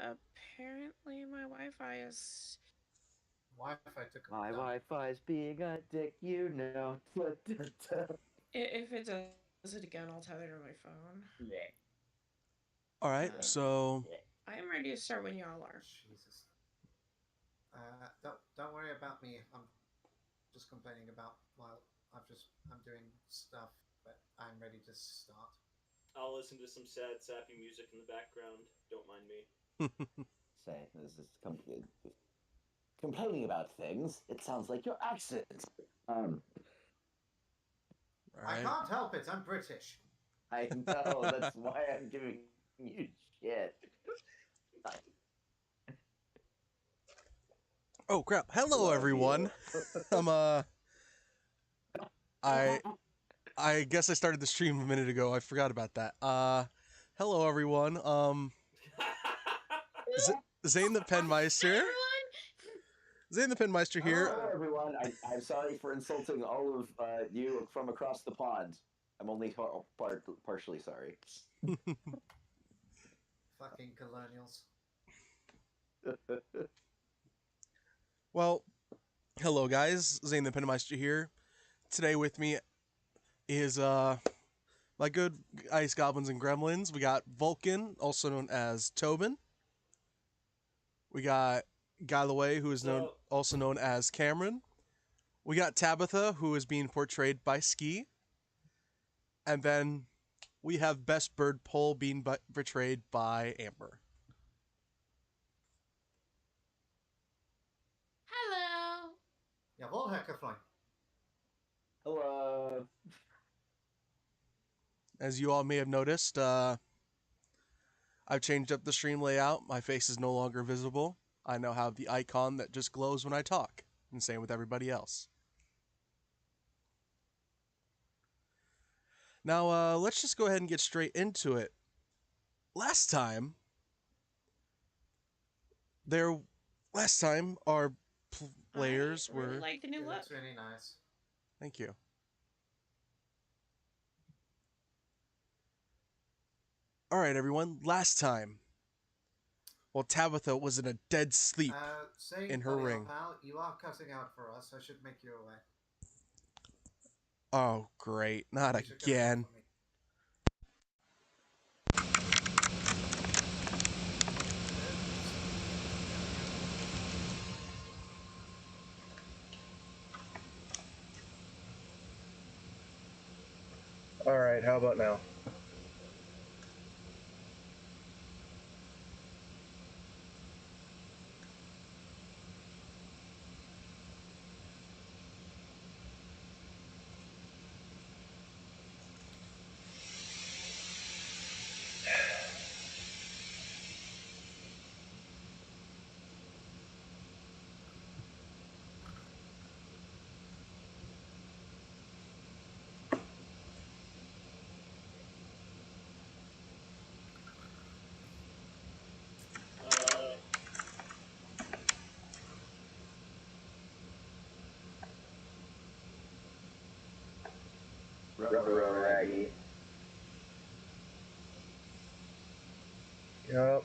Apparently my Wi-Fi is. Wi-Fi took a My dump. Wi-Fi's being a dick, you know. If it does it again, I'll tether to my phone. All right, Uh, so I am ready to start when y'all are. Jesus. Don't worry about me. I'm just complaining about while I'm doing stuff, but I'm ready to start. I'll listen to some sad, sappy music in the background. Don't mind me. Say, this is complaining about things. It sounds like your accent. Um, all I right. can't help it. I'm British. I know. That's why I'm giving you shit. Oh crap! Hello, Love everyone. you. I'm I I guess I started the stream a minute ago. I forgot about that. Hello, everyone. Z- Zane the Hi Penmeister. everyone. Zane the Penmeister here. Hello, everyone. I'm sorry for insulting all of you from across the pond. I'm only partially sorry. Fucking colonials. Well, hello, guys. Zane the Penmeister here. Today with me is my good ice goblins and gremlins. We got Vulcan, also known as Tobin. We got Galloway, who is known So, also known as Cameron. We got Tabitha, who is being portrayed by Ski, and then we have Best Bird Pole being portrayed by Amber. Hello. Jawohl, Herr Kafflein. Hello. As you all may have noticed, I've changed up the stream layout. My face is no longer visible. I now have the icon that just glows when I talk, and same with everybody else. Now, let's just go ahead and get straight into it. Last time, there, last time our players I really were. like the new It look. looks really nice. Thank you. All right, everyone. Last time, while Tabitha was in a dead sleep Say, in her buddy, old ring. pal, you are cutting out for us. I should make you aware. Oh, great. Not You should cut it out again. for me. All right, how about now? uh, Ruh-roh, Raggy. Yep.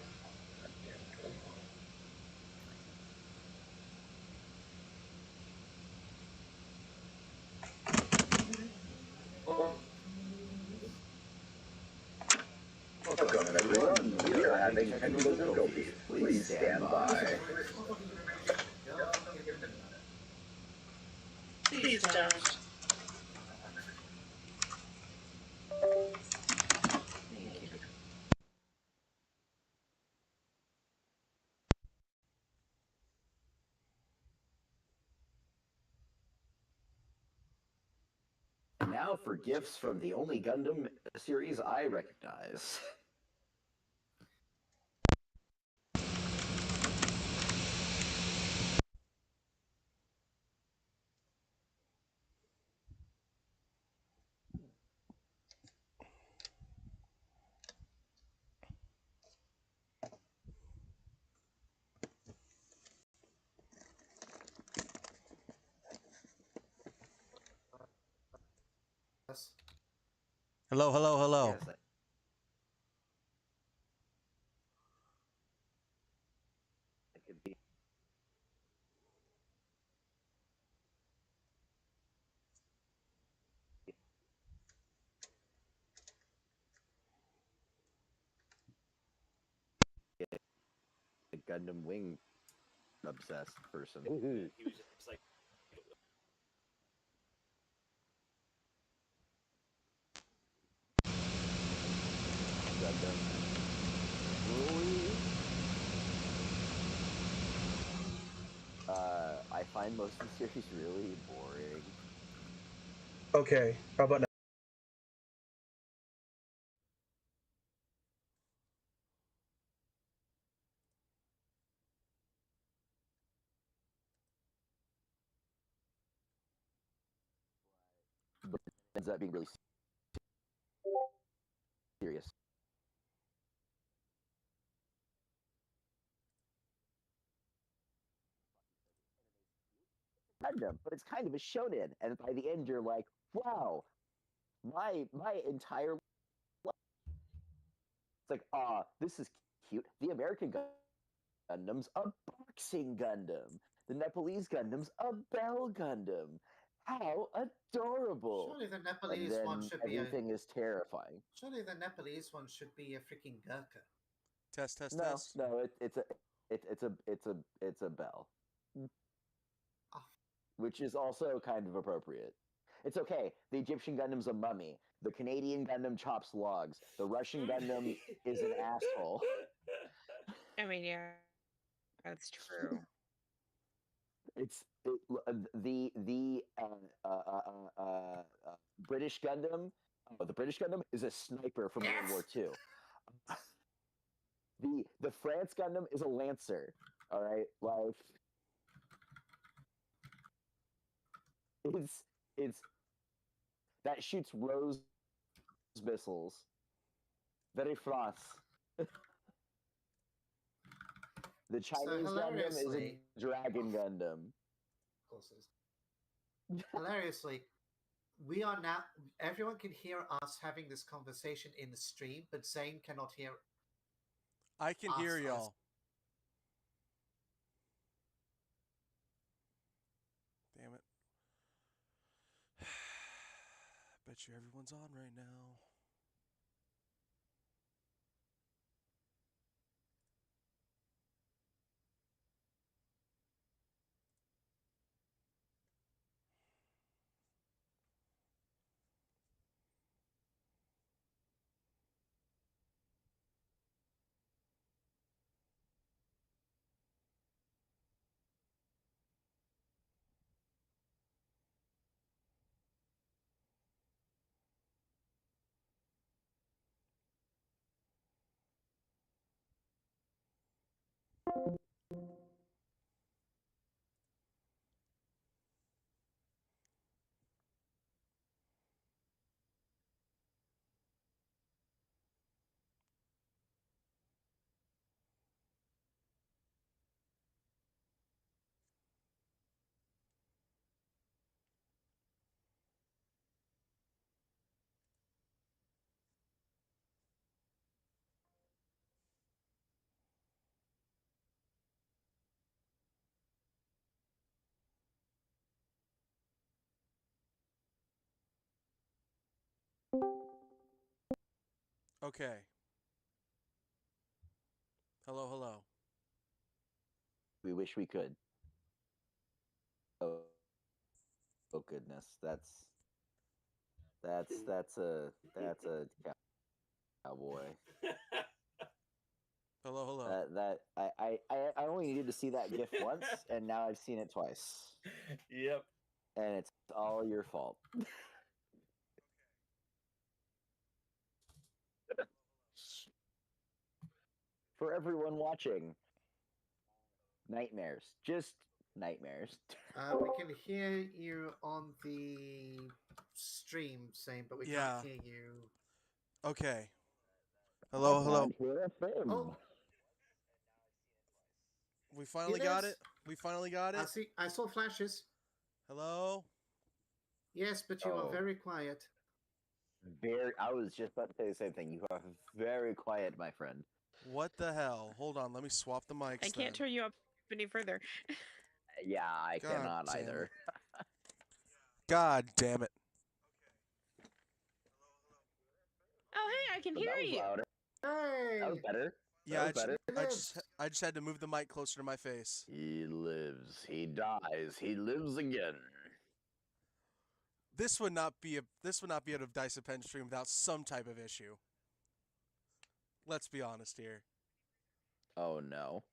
Welcome, everyone. We are having technical difficulties. Please stand by. Don't fucking give me that. Please don't. Thank you. And now for gifts from the only Gundam series I recognize. Yes. Hello, hello, hello. Yes, Gundam Wing obsessed person. He was just like, Gundam. Really? I find most of the series really boring. Okay, how about now? But it ends up being really serious. Gundam, but it's kind of a shonen, and by the end you're like, wow, my entire life. It's like, this is cute. The American Gundam's a boxing Gundam. The Nepalese Gundam's a bell Gundam. How adorable! Surely the And Nepalese then one should be a. everything is terrifying. Surely the Nepalese one should be a freaking Gurkha. Test, test, No, test. no, it's a bell, Oh, which is also kind of appropriate. It's okay. The Egyptian Gundam's a mummy. The Canadian Gundam chops logs. The Russian Gundam is an asshole. I mean, yeah, that's true. The British Gundam. Oh, the British Gundam is a sniper from World War II. The France Gundam is a lancer. All right, like it's that shoots rose missiles. Very frost. The Chinese Gundam is a hilariously- dragon Gundam. of course it is. Hilariously, we are now. Everyone can hear us having this conversation in the stream, but Zane cannot hear. I can hear Us. y'all. Damn it. Bet you everyone's on right now. Okay. Hello, hello. We wish we could. Oh, oh goodness, that's a cowboy. Hello, hello. I only needed to see that GIF once, and now I've seen it twice, Yep. and it's all your fault. For everyone watching, nightmares, just nightmares. We can hear you on the stream, Zane, but we Yeah. can't hear you. Okay. Hello, hello. Around here, FM. Oh, We finally got Yes. it. We finally got it. I saw flashes. Hello. Yes, but you Oh. are very quiet. I was just about to say the same thing. You are very quiet, my friend. What the hell? Hold on. Let me swap the mics. I can't then. turn you up any further. Yeah, I God cannot damn either. God damn it. Oh, hey, I can But hear that was you. louder. Hey! That was better. Yeah, That was better. I just had to move the mic closer to my face. He lives, he dies, he lives again. This would not be out of Dice of Pen stream without some type of issue. Let's be honest here. Oh no.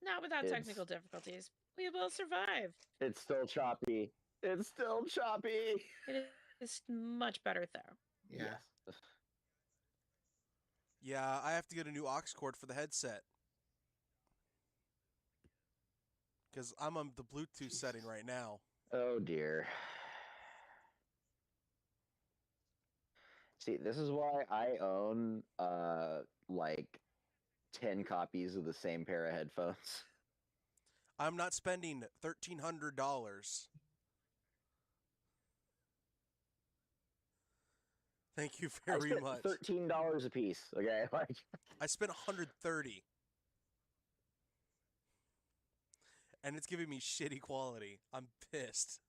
Not without It's- technical difficulties. We will survive. It's still choppy. It's still choppy. It is much better though. Yeah. Yeah, I have to get a new aux cord for the headset. Because I'm on the Bluetooth setting right now. Oh dear. See, this is why I own like 10 copies of the same pair of headphones. I'm not spending $1,300. Thank you I very spent much. $13 a piece. Okay, like I spent $130. And it's giving me shitty quality. I'm pissed.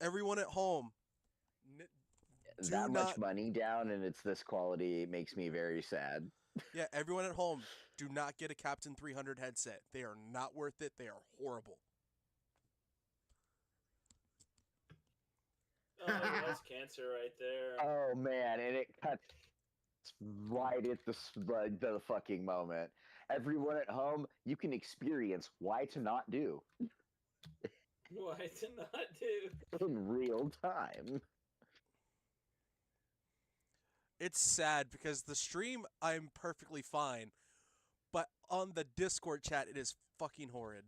Everyone at home, do that much not- money down, and it's this quality makes me very sad. yeah, everyone at home, do not get a Captain 300 headset. They are not worth it. They are horrible. Oh, that's cancer right there. Oh man, and it cuts right at the fucking moment. Everyone at home, you can experience why to not do Why to not do? in real time. It's sad because the stream, I'm perfectly fine. But on the Discord chat, it is fucking horrid.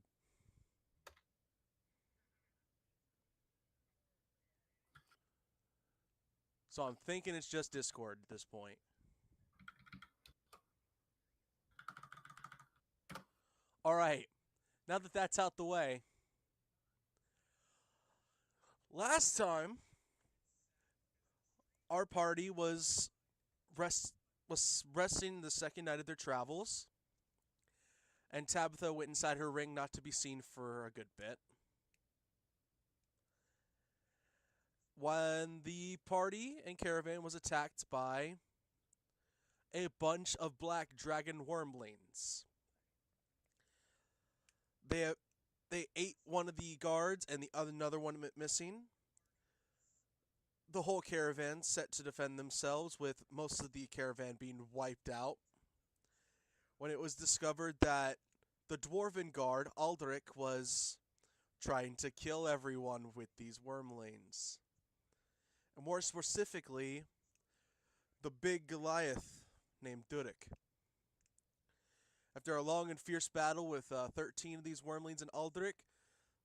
So I'm thinking it's just Discord at this point. Alright, now that that's out the way. Last time, our party was resting the second night of their travels. And Tabitha went inside her ring not to be seen for a good bit. When the party and caravan was attacked by a bunch of black dragon wormlings. They ate one of the guards and another one went missing. The whole caravan set to defend themselves, with most of the caravan being wiped out. When it was discovered that the dwarven guard, Aldrich, was trying to kill everyone with these wormlings. And more specifically, the big Goliath named Dudik. After a long and fierce battle with 13 of these wormlings and Aldrich,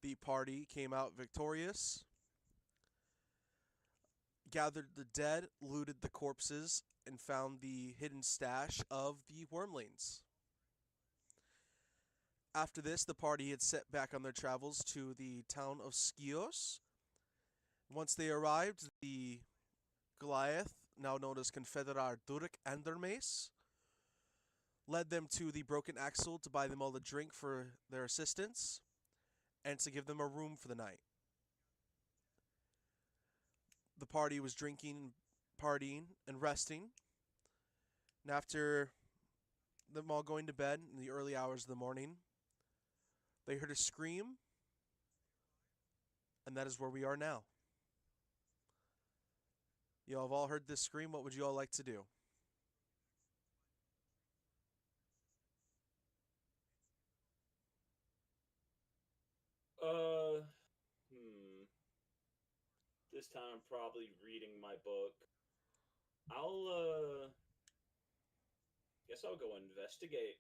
the party came out victorious, gathered the dead, looted the corpses, and found the hidden stash of the wormlings. After this, the party had set back on their travels to the town of Skios. Once they arrived, the Goliath, now known as Confederar Durik Andermace, led them to the Broken Axle to buy them all a drink for their assistance and to give them a room for the night. The party was drinking, partying, and resting. And after them all going to bed in the early hours of the morning, they heard a scream, and that is where we are now. You all have all heard this scream. What would you all like to do? This time I'm probably reading my book. Guess I'll go investigate.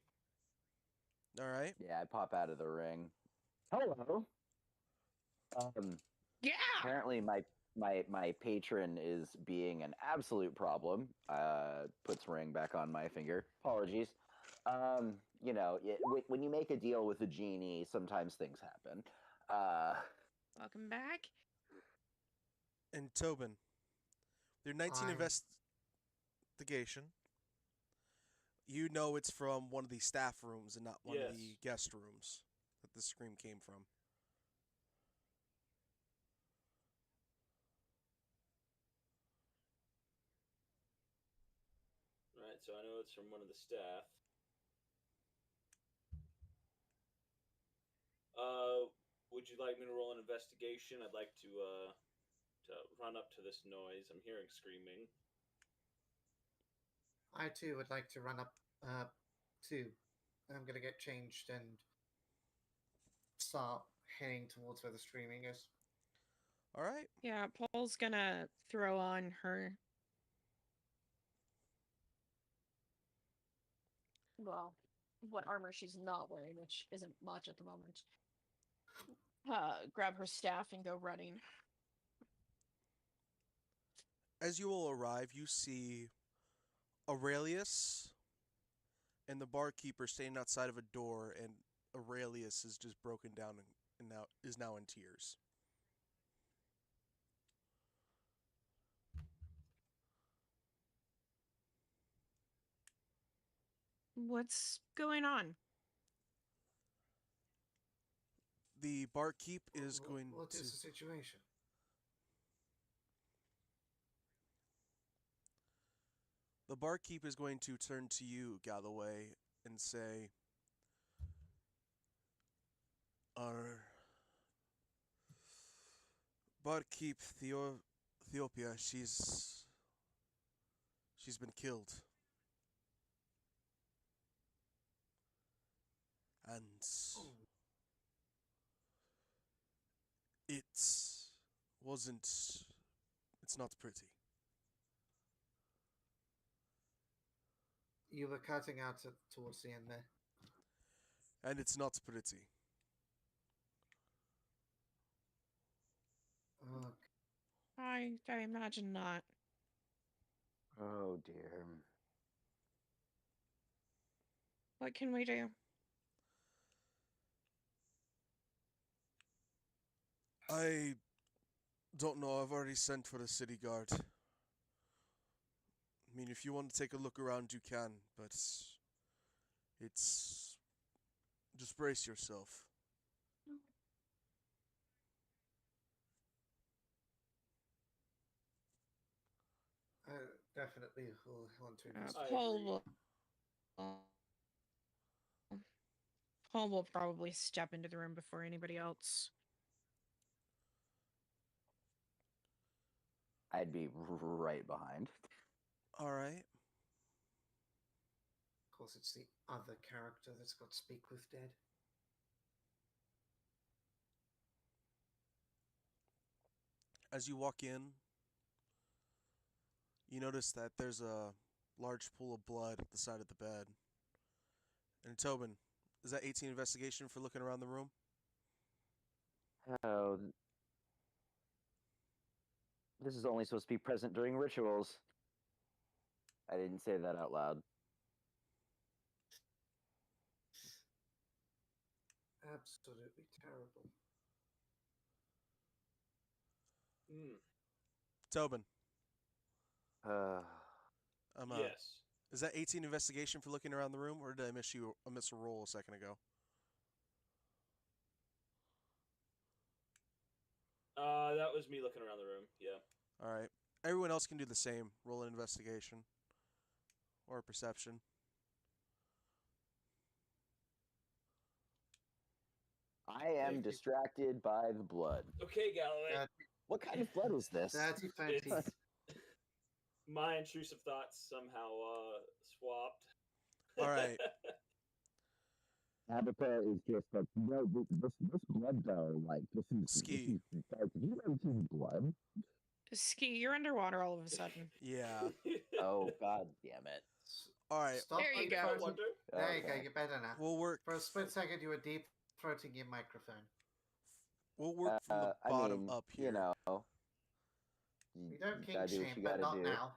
All right. Yeah, I pop out of the ring. Hello. Yeah. Apparently my patron is being an absolute problem. Puts ring back on my finger. Apologies. You know, when you make a deal with a genie, sometimes things happen. Welcome back. And Tobin, your 19 Hi. investigation, you know it's from one of the staff rooms and not one of the Yes. guest rooms that the scream came from. Right. so I know it's from one of the staff. Would you like me to roll an investigation? I'd like to run up to this noise. I'm hearing screaming. I too would like to run up too. I'm gonna get changed and start heading towards where the screaming is. All right. Yeah, Paul's gonna throw on her. Well, what armor she's not wearing, which isn't much at the moment. Grab her staff and go running. As you all arrive, you see Aurelius and the barkeeper standing outside of a door, and Aurelius is just broken down and now in tears. What's going on? The barkeep is going What to. is the situation? The barkeep is going to turn to you, Galloway, and say, "Our barkeep Theopia, she's been killed, and Oh, it's not pretty." you were cutting out towards the end there. And it's not pretty. Okay. I imagine not. Oh dear. What can we do? I don't know. I've already sent for the city guard. I mean, if you want to take a look around, you can, but it's just brace yourself. Definitely will want to Uh, investigate. Paul agree. will. Paul will probably step into the room before anybody else. I'd be right behind. All right. Of course, it's the other character that's got Speak with Dead. As you walk in, you notice that there's a large pool of blood at the side of the bed. And Tobin, is that 18 investigation for looking around the room? Oh, this is only supposed to be present during rituals. I didn't say that out loud. Absolutely terrible. Hmm. Tobin, Uh, Yes. is that 18 investigation for looking around the room, or did I miss a roll a second ago? That was me looking around the room. Yeah. All right. Everyone else can do the same. Roll an investigation or a perception. I am Thank you. distracted by the blood. Okay, Galloway. What kind of blood was this? Dirty, fancy. It's my intrusive thoughts somehow swapped. All right. Tabitha is just like, no, this blood though, like, this is... Ski. Did you ever see blood? Ski, you're underwater all of a sudden. Yeah. Oh, god damn it. All right. Stop There you deep go. I throating- wonder. There you go. Okay. You're better now. We'll work. For a split second, you were deep throating your microphone. We'll work from the I bottom mean, up here. you know. We don't you kink gotta do what shame, you but gotta not do. now.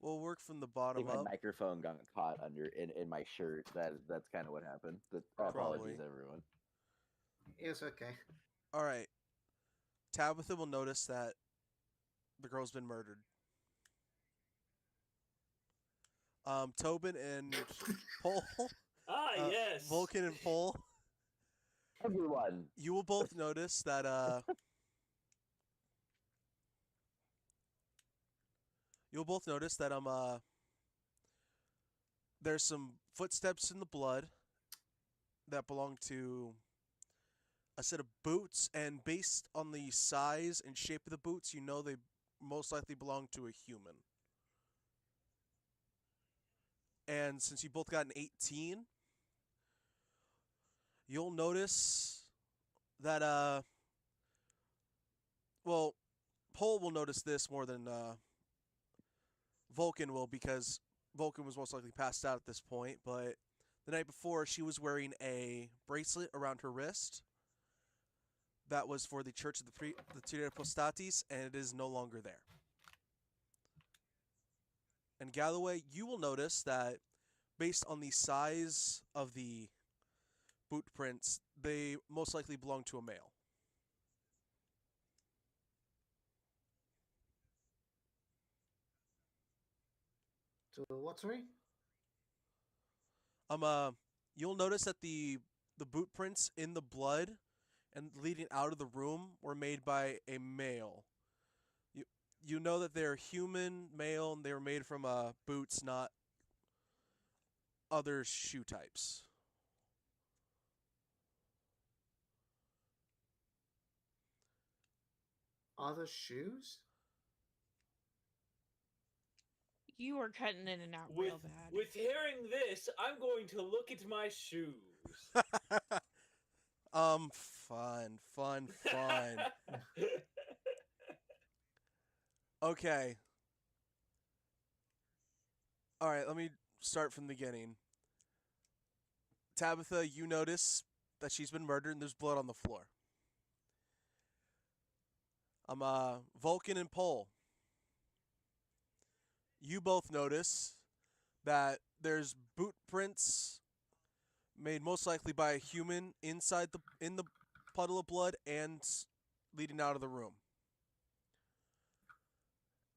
We'll work from the I bottom think my up. microphone got caught in my shirt. That's kind of what happened. Probably. Apologies, everyone. It's okay. All right. Tabitha will notice that the girl's been murdered. Tobin and Pole, Yes. Vulcan and Pole, Everyone. you will both notice that you'll both notice that there's some footsteps in the blood that belong to a set of boots, and based on the size and shape of the boots, you know they most likely belong to a human. And since you both got an 18, you'll notice that well, Pole will notice this more than Vulcan will, because Vulcan was most likely passed out at this point, but the night before she was wearing a bracelet around her wrist that was for the Church of the Tria Apostatis, and it is no longer there. And Galloway, you will notice that based on the size of the boot prints, they most likely belong to a male. To what, sorry? You'll notice that the boot prints in the blood and leading out of the room were made by a male. You know that they're human, male, and they were made from boots, not other shoe types. Other shoes? You are cutting in and out With, real bad. with hearing this, I'm going to look at my shoes. Fun. Okay. Alright, let me start from the beginning. Tabitha, you notice that she's been murdered and there's blood on the floor. Vulcan and Pole. You both notice that there's boot prints made most likely by a human in the puddle of blood and leading out of the room.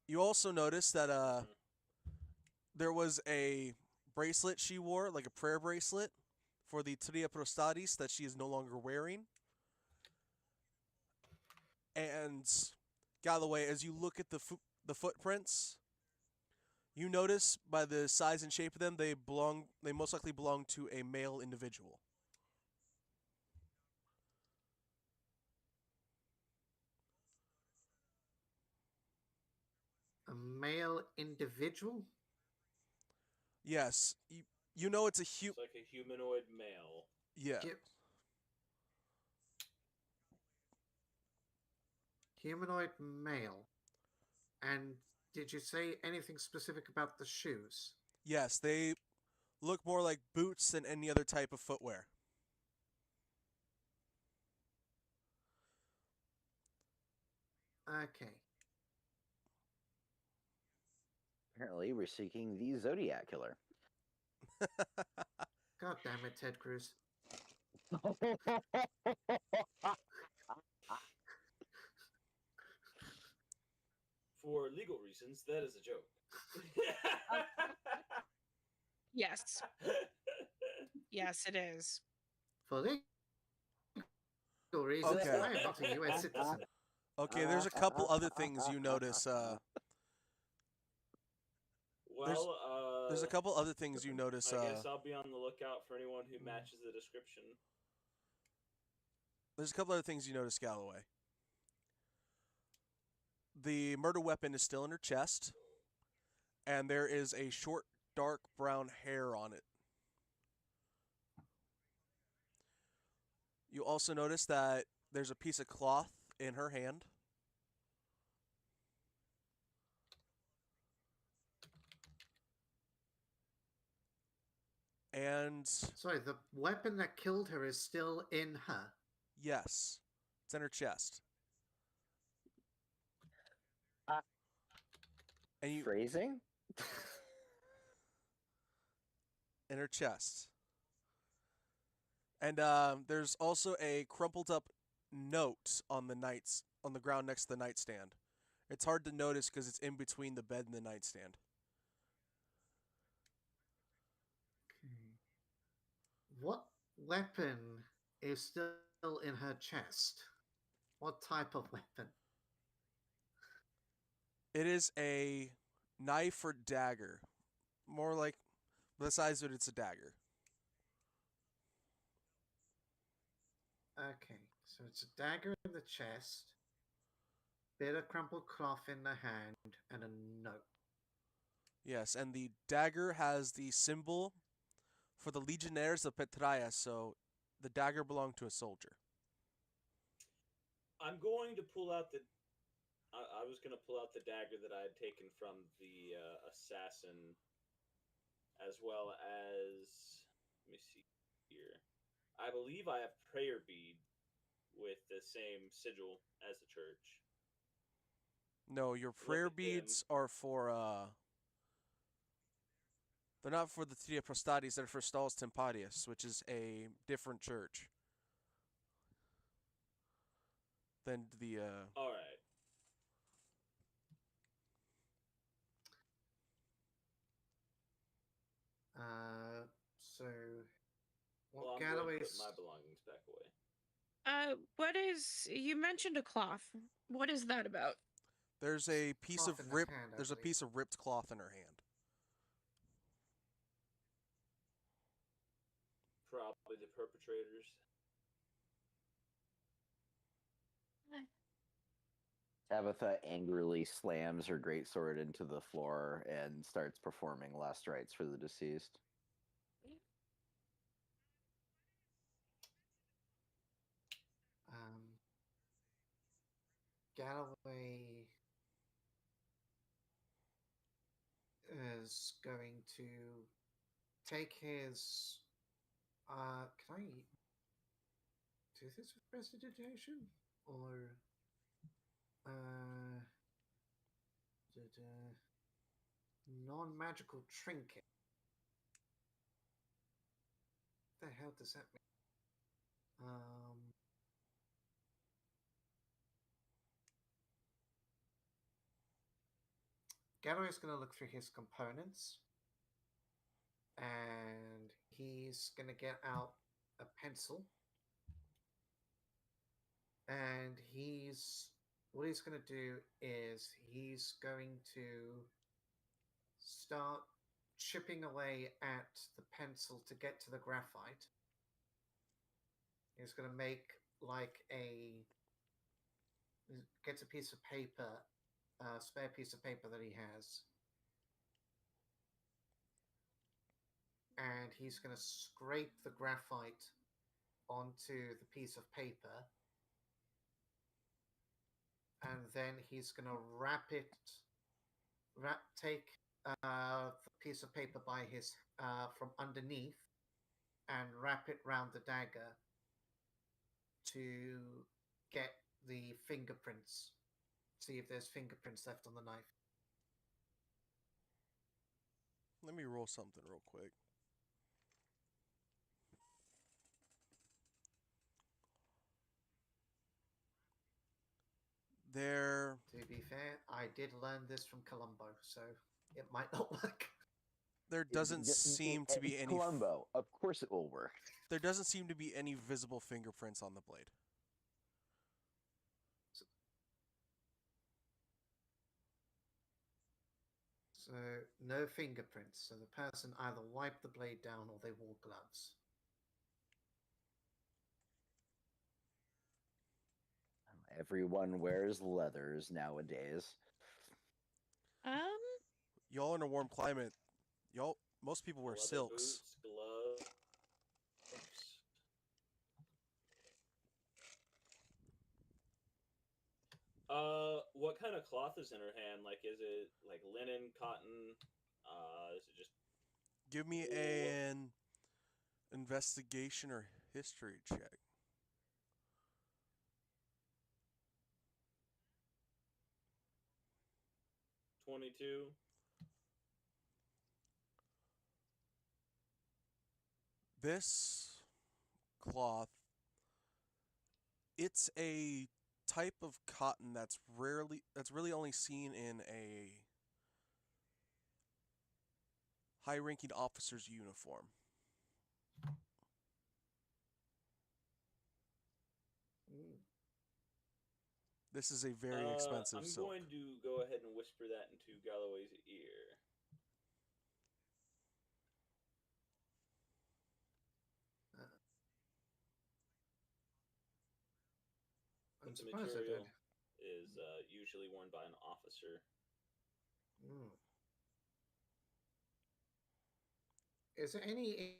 You also notice that there was a bracelet she wore, like a prayer bracelet, for the Tria Prostatis that she is no longer wearing. And Galloway, as you look at the footprints, you notice by the size and shape of them, they most likely belong to a male individual. A male individual? Yes, you know it's a It's like a humanoid male. yeah. Humanoid male. And did you say anything specific about the shoes? Yes, they look more like boots than any other type of footwear. Okay. Apparently, we're seeking the Zodiac Killer. God damn it, Ted Cruz. For legal reasons, that is a joke. Yes. Yes, it is. For legal reasons, Okay. I am not a US citizen. Okay, there's a couple other things you notice. Well, There's a couple other things you notice. I guess I'll be on the lookout for anyone who matches the description. There's a couple other things you notice, Galloway. The murder weapon is still in her chest, and there is a short, dark brown hair on it. You also notice that there's a piece of cloth in her hand. And Sorry, the weapon that killed her is still in her. yes, it's in her chest. And you Phrasing? in her chest. And there's also a crumpled up note on the ground next to the nightstand. It's hard to notice because it's in between the bed and the nightstand. What weapon is still in her chest? What type of weapon? It is a Knife or dagger? More like the size of it, it's a dagger. Okay, so it's a dagger in the chest, bit of crumpled cloth in the hand, and a note. Yes, and the dagger has the symbol for the Legionnaires of Petraea, so the dagger belonged to a soldier. I'm going to pull out the. I was going to pull out the dagger that I had taken from the assassin, as well as. Let me see here. I believe I have prayer bead with the same sigil as the church. No, your prayer at them. beads are for they're not for the Tria Prostatis, they're for Stalls Tempadius, which is a different church than the All right. So what Well, I'm going to Galloway's put my belongings back away. What is you mentioned a cloth? What is that about? there's a piece cloth of in the ripped hand, I there's a believe. piece of ripped cloth in her hand. Probably the perpetrators. Tabitha angrily slams her greatsword into the floor and starts performing last rites for the deceased. Galloway is going to take his. Can I do this with prestidigitation or non-magical trinket? What the hell does that mean? Galloway's going to look through his components, and he's going to get out a pencil, and what he's going to do is he's going to start chipping away at the pencil to get to the graphite. He's going to make gets a piece of paper, a spare piece of paper that he has, and he's going to scrape the graphite onto the piece of paper, and then he's going to take the piece of paper by his from underneath and wrap it round the dagger to get the fingerprints. See if there's fingerprints left on the knife. Let me roll something real quick. There. To be fair, I did learn this from Columbo, so it might not work. There doesn't seem to be It's any. Columbo. Of course it will work. There doesn't seem to be any visible fingerprints on the blade. So no fingerprints. So the person either wiped the blade down or they wore gloves. Everyone wears leathers nowadays. Y'all in a warm climate. Most people wear Leather silks. Boots, gloves. What kind of cloth is in her hand? Like, is it like linen, cotton? Is it just? Give me an investigation or history check. 22. This cloth, it's a type of cotton that's really only seen in a high-ranking officer's uniform. This is a very expensive I'm silk. going to go ahead and whisper that into Galloway's ear. I'm That the surprised I did. material is usually worn by an officer. Hmm. Is there any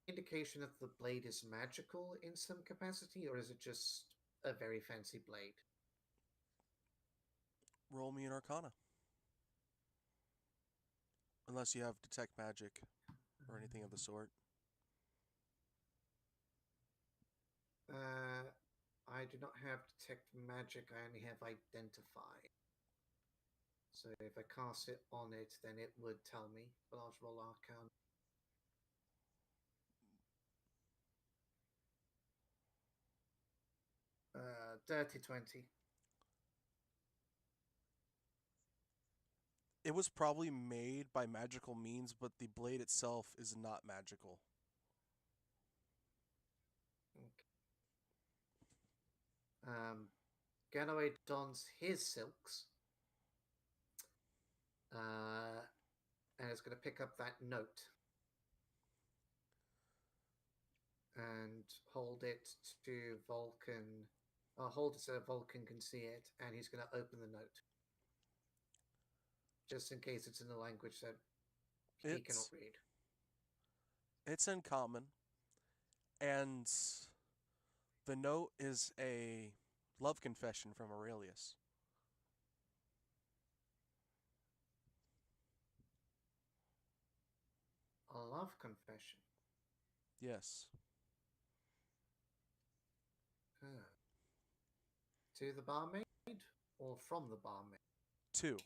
indication that the blade is magical in some capacity, or is it just a very fancy blade? Roll me an Arcana. Unless you have detect magic or anything of the sort. I do not have detect magic. I only have identify. So if I cast it on it, then it would tell me. But I'll just roll Arcana. Dirty 20. It was probably made by magical means, but the blade itself is not magical. Galloway dons his silks. And is going to pick up that note. And hold it to Vulcan. Hold it so Vulcan can see it, and he's going to open the note. Just in case it's in a language that he cannot read. It's in common, and the note is a love confession from Aurelius. A love confession. Yes. To the barmaid or from the barmaid? 2.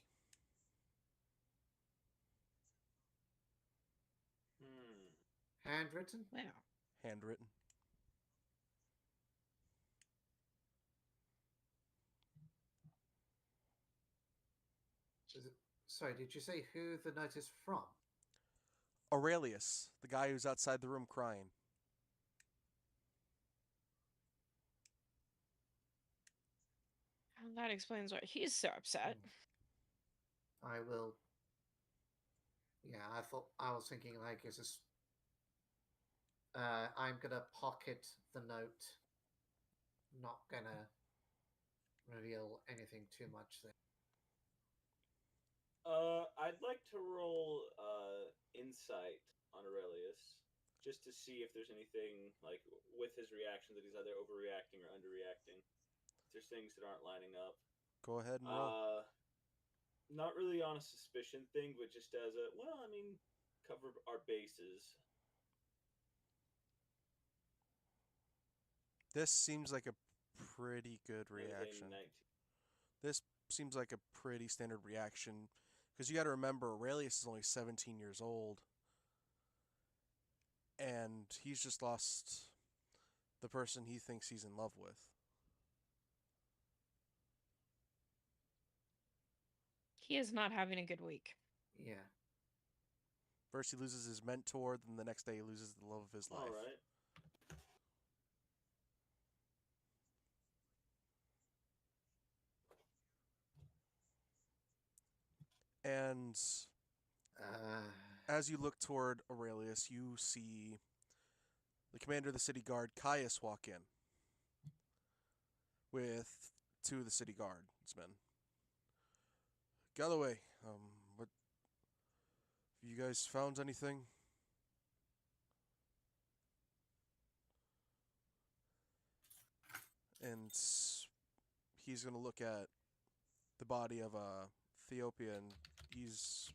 Handwritten? Wow. Handwritten. Sorry, did you say who the note is from? Aurelius, the guy who's outside the room crying. And that explains why he's so upset. I will. Yeah, I was thinking like, is this? I'm gonna pocket the note. Not gonna reveal anything too much there. I'd like to roll insight on Aurelius, just to see if there's anything like with his reaction that he's either overreacting or underreacting. If there's things that aren't lining up. Go ahead and roll. Not really on a suspicion thing, but just as a cover our bases. This seems like a pretty good reaction. This seems like a pretty standard reaction. Because you got to remember, Aurelius is only 17 years old. And he's just lost the person he thinks he's in love with. He is not having a good week. Yeah. First he loses his mentor, then the next day he loses the love of his life. All right. And as you look toward Aurelius, you see the commander of the city guard, Caius, walk in with 2 of the city guardsmen. Galloway, what? Have you guys found anything? And he's going to look at the body of Ethiopia, and he's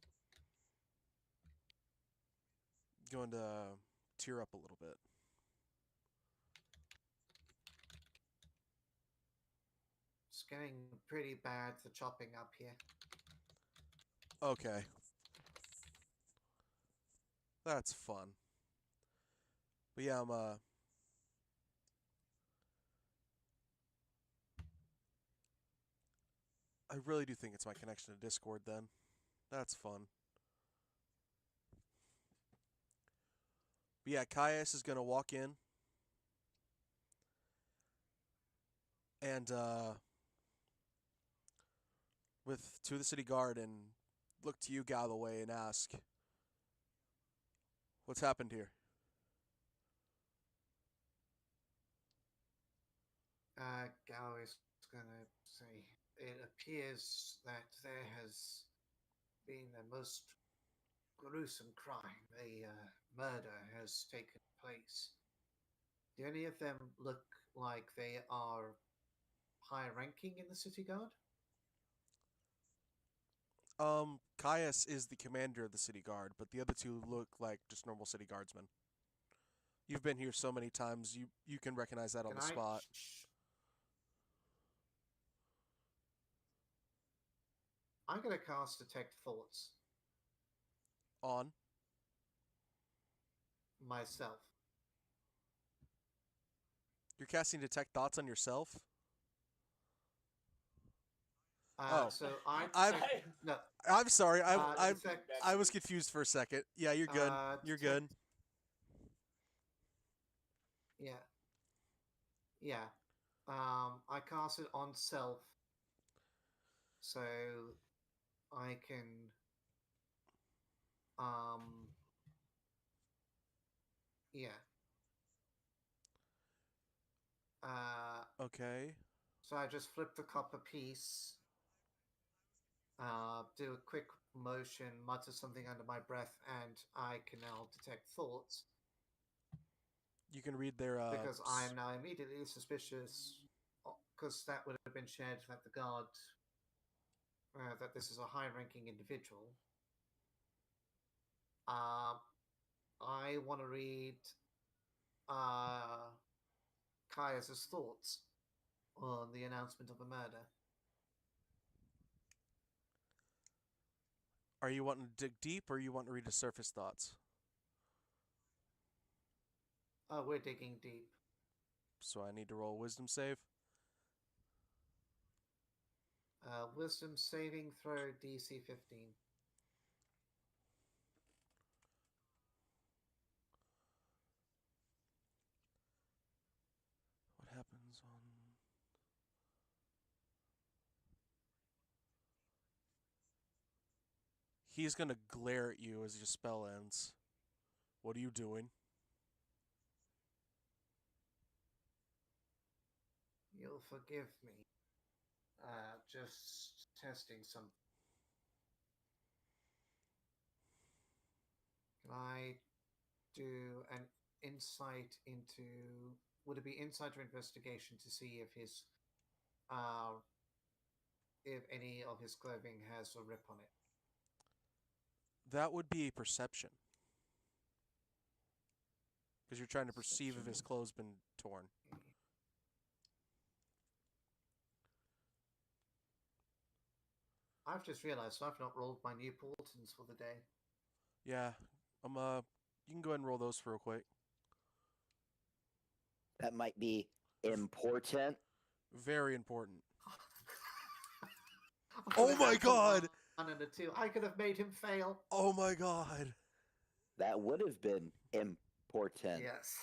going to tear up a little bit. It's getting pretty bad, the chopping up here. Okay. That's fun. But yeah, I really do think it's my connection to Discord then. That's fun. But yeah, Caius is going to walk in. and to the city guard and look to you, Galloway, and ask, "What's happened here?" Galloway's gonna say, it appears that there has been a most gruesome crime. A murder has taken place. Do any of them look like they are high ranking in the city guard? Caius is the commander of the city guard, but the other two look like just normal city guardsmen. You've been here so many times, you can recognize that on Can the I spot. I'm gonna cast Detect Thoughts On. myself. You're casting detect thoughts on yourself? Oh. So I I've- no. I'm sorry. Detect, I was confused for a second. Yeah, you're good. You're good. detect- Yeah. Yeah. I cast it on self, so I can. Yeah. Okay. So I just flip the copper piece. Do a quick motion, mutter something under my breath, and I can now detect thoughts You can read their because I am now immediately suspicious. Because that would have been shared that the guard that this is a high-ranking individual. I want to read Caius's thoughts on the announcement of a murder. Are you wanting to dig deep, or you want to read the surface thoughts? We're digging deep. So I need to roll a wisdom save. Wisdom saving throw DC 15. What happens on... He's gonna glare at you as your spell ends. What are you doing? You'll forgive me. Just testing some. Can I do an insight into? Would it be insight or investigation to see if his, if any of his clothing has a rip on it? That would be a perception. Because you're trying to perceive if his Perception. clothes been torn. I've just realized I've not rolled my new portents for the day. Yeah. You can go ahead and roll those real quick. That might be important. Very important. I Oh went my out for god! 1 and a 2. I could have made him fail. Oh my god! That would have been important. Yes.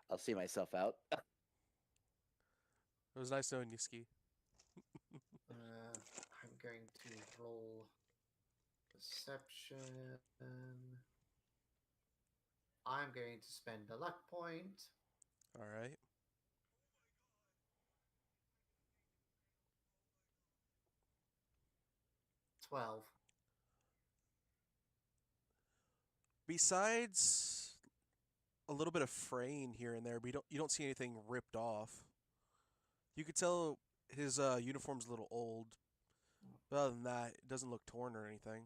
I'll see myself out. It was nice knowing you, Ski. I'm going to roll perception. I'm going to spend a luck point. Alright. $12. Besides a little bit of fraying here and there, but you don't see anything ripped off. You could tell his uniform's a little old. But other than that, it doesn't look torn or anything.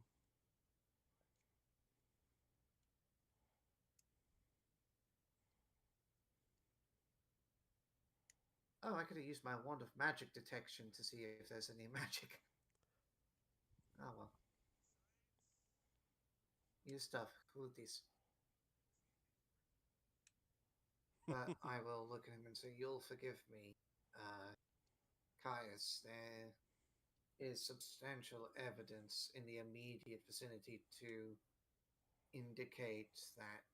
Oh, I could have used my wand of magic detection to see if there's any magic. Oh well. New stuff. Who these? But I will look at him and say, "You'll forgive me, Caius. There is substantial evidence in the immediate vicinity to indicate that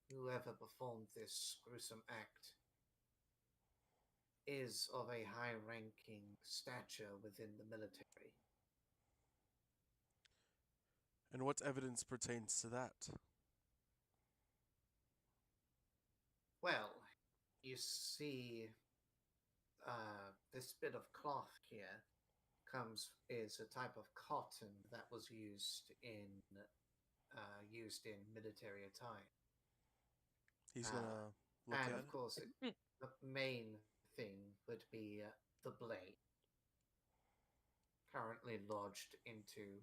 whoever performed this gruesome act is of a high-ranking stature within the military. And what evidence pertains to that? Well, you see, this bit of cloth here is a type of cotton that was used in military attire. He's gonna look And at of it. course, the main thing would be the blade, currently lodged into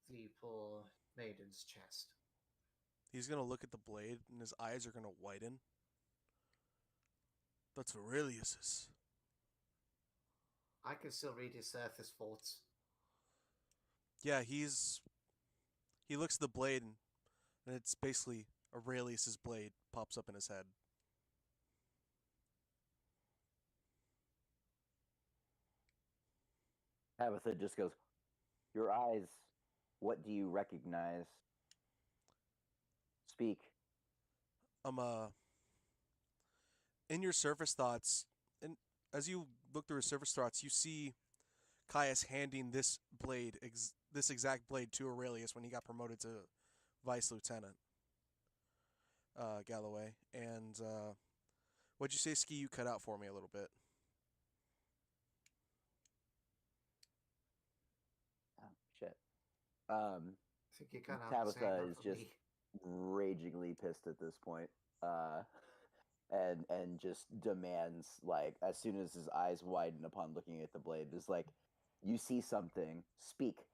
the poor maiden's chest. He's gonna look at the blade, and his eyes are gonna widen. That's Aurelius's. I can still read his surface thoughts. Yeah, he looks at the blade, and it's basically Aurelius's blade pops up in his head. Tabitha just goes, "Your eyes, what do you recognize? Speak." In your surface thoughts, and as you look through his surface thoughts, you see Caius handing this blade, this exact blade, to Aurelius when he got promoted to vice lieutenant. Galloway, and what'd you say, Ski? You cut out for me a little bit. Oh, shit. I think you kind of Tabitha is just ragingly pissed at this point, and just demands, like, as soon as his eyes widen upon looking at the blade, is like, "You see something? Speak."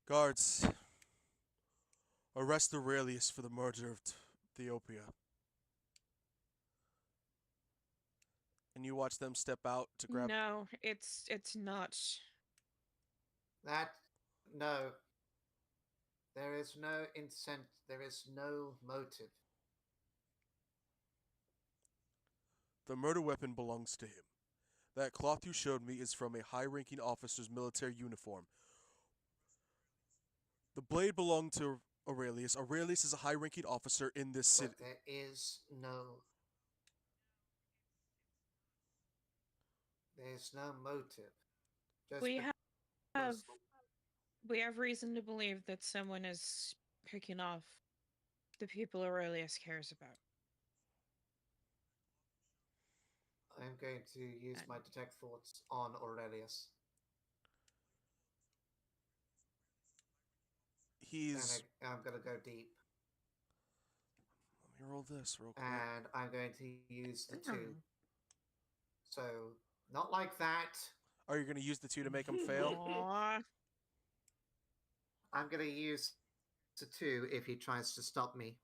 Guards, arrest Aurelius for the murder of Theopia. And you watch them step out to grab. No, it's not. No. There is no there is no motive. The murder weapon belongs to him. That cloth you showed me is from a high-ranking officer's military uniform. The blade belonged to Aurelius. Aurelius is a high-ranking officer in this city. But there is no... There's no motive. Just We have because- we have reason to believe that someone is picking off the people Aurelius cares about. I'm going to use my detect thoughts on Aurelius. He's... And I'm going to go deep. Let me roll this real quick. And I'm going to use the 2. So, not like that. Are you going to use the 2 to make him fail? Aw. I'm going to use the 2 if he tries to stop me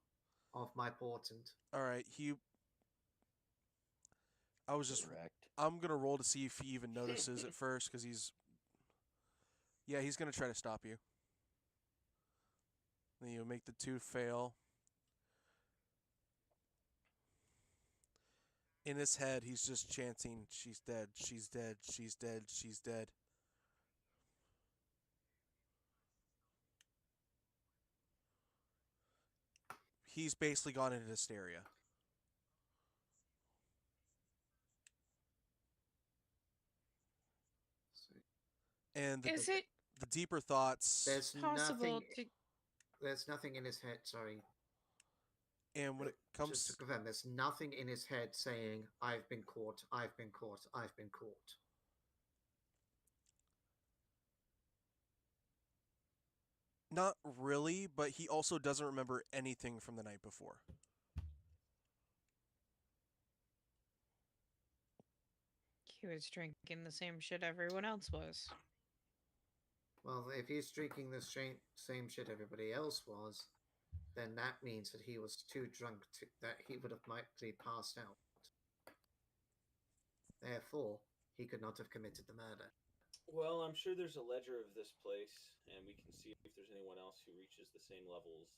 of my portent. Alright, I was just... Correct. I'm going to roll to see if he even notices at first, because he's... Yeah, he's going to try to stop you. Then you make the 2 fail. In his head, he's just chanting, "She's dead, she's dead, she's dead, she's dead." He's basically gone into hysteria. And Is it the deeper thoughts... There's possible nothing... to... There's nothing in his head, sorry. And when it Just comes... to confirm, there's nothing in his head saying, I've been caught, I've been caught, I've been caught. Not really, but he also doesn't remember anything from the night before. He was drinking the same shit everyone else was. Well, if he's drinking the same shit everybody else was, then that means that he was too drunk that he would have likely passed out. Therefore, he could not have committed the murder. Well, I'm sure there's a ledger of this place, and we can see if there's anyone else who reaches the same levels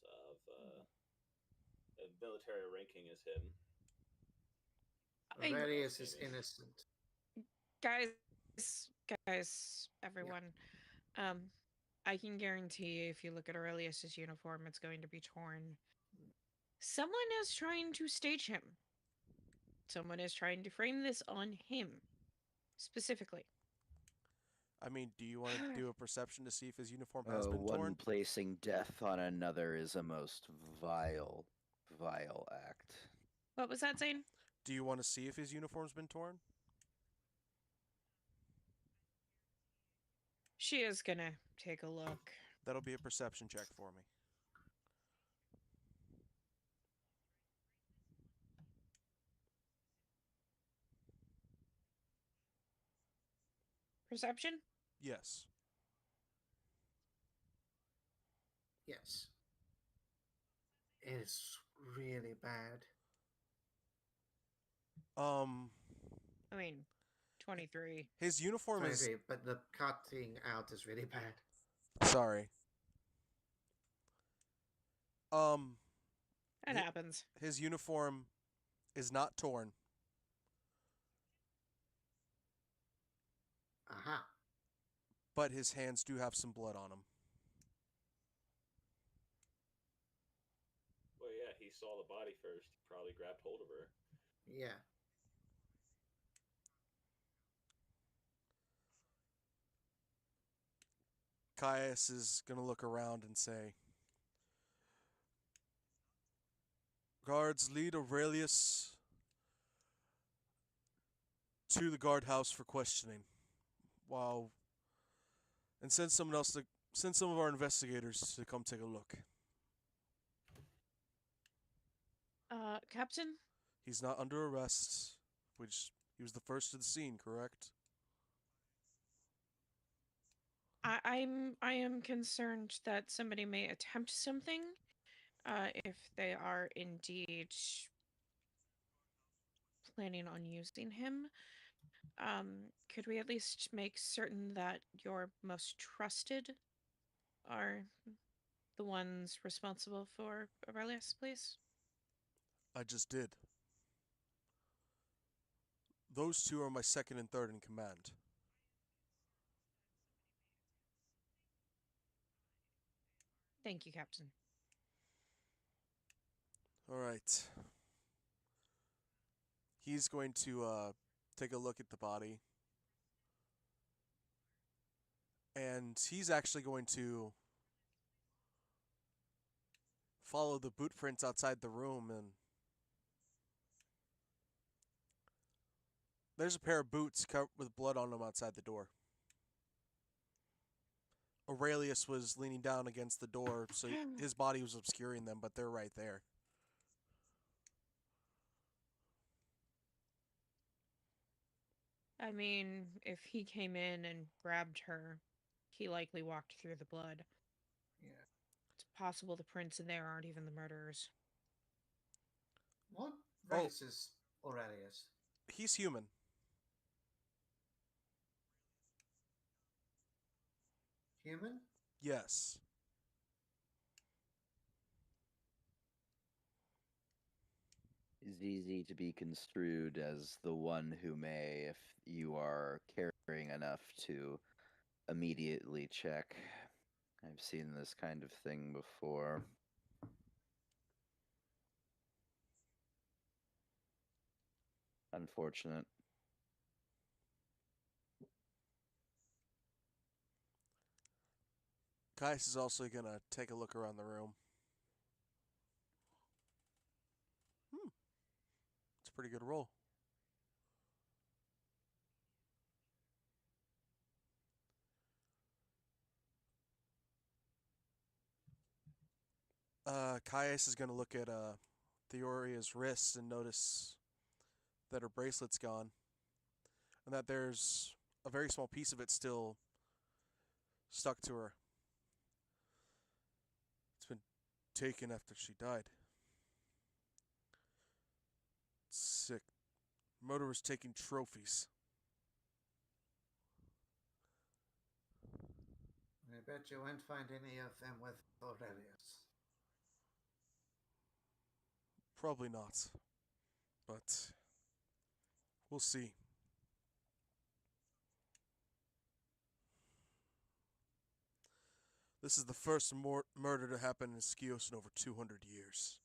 of military ranking as him. Aurelius is innocent. Guys, everyone. I can guarantee you if you look at Aurelius's uniform, it's going to be torn. Someone is trying to stage him. someone is trying to frame this on him specifically. I mean, do you want to do a perception to see if his uniform has Oh, been one torn? placing death on another is a most vile, vile act. What was that, Zane? Do you want to see if his uniform's been torn? She is gonna take a look. That'll be a perception check for me. Perception? Yes. Yes. It's really bad. I mean, 23. His uniform is... Sorry, but the cutting out is really bad. Sorry. That Ye- happens. His uniform is not torn, Aha. but his hands do have some blood on them. Well, yeah, he saw the body first. He probably grabbed hold of her. Yeah. Caius is going to look around and say, "Guards, lead Aurelius to the guardhouse for questioning. Wow. And send someone else to send some of our investigators to come take a look. Captain? He's not under arrest, which he was the first to the scene, correct? I am concerned that somebody may attempt something, if they are indeed planning on using him. Could we at least make certain that your most trusted are the ones responsible for Aurelius, please? I just did. Those two are my second and third in command. Thank you, Captain. All right. He's going to take a look at the body. And he's actually going to follow the boot prints outside the room, and there's a pair of boots covered with blood on them outside the door. Aurelius was leaning down against the door, so his body was obscuring them, but they're right there. I mean, if he came in and grabbed her, he likely walked through the blood. Yeah. It's possible the prints in there aren't even the murderers. What Oh. race is Aurelius? He's human. Human? Yes. Is easy to be construed as the one who may, if you are caring enough to immediately check. I've seen this kind of thing before. Unfortunate. Caius is also going to take a look around the room. It's a pretty good roll. Caius is going to look at Theoria's wrist and notice that her bracelet's gone, and that there's a very small piece of it still stuck to her. It's been taken after she died. Sick. Murderers taking trophies. I bet you won't find any of them with Aurelius. Probably not. But we'll see. This is the first murder to happen in Skios in over 200 years.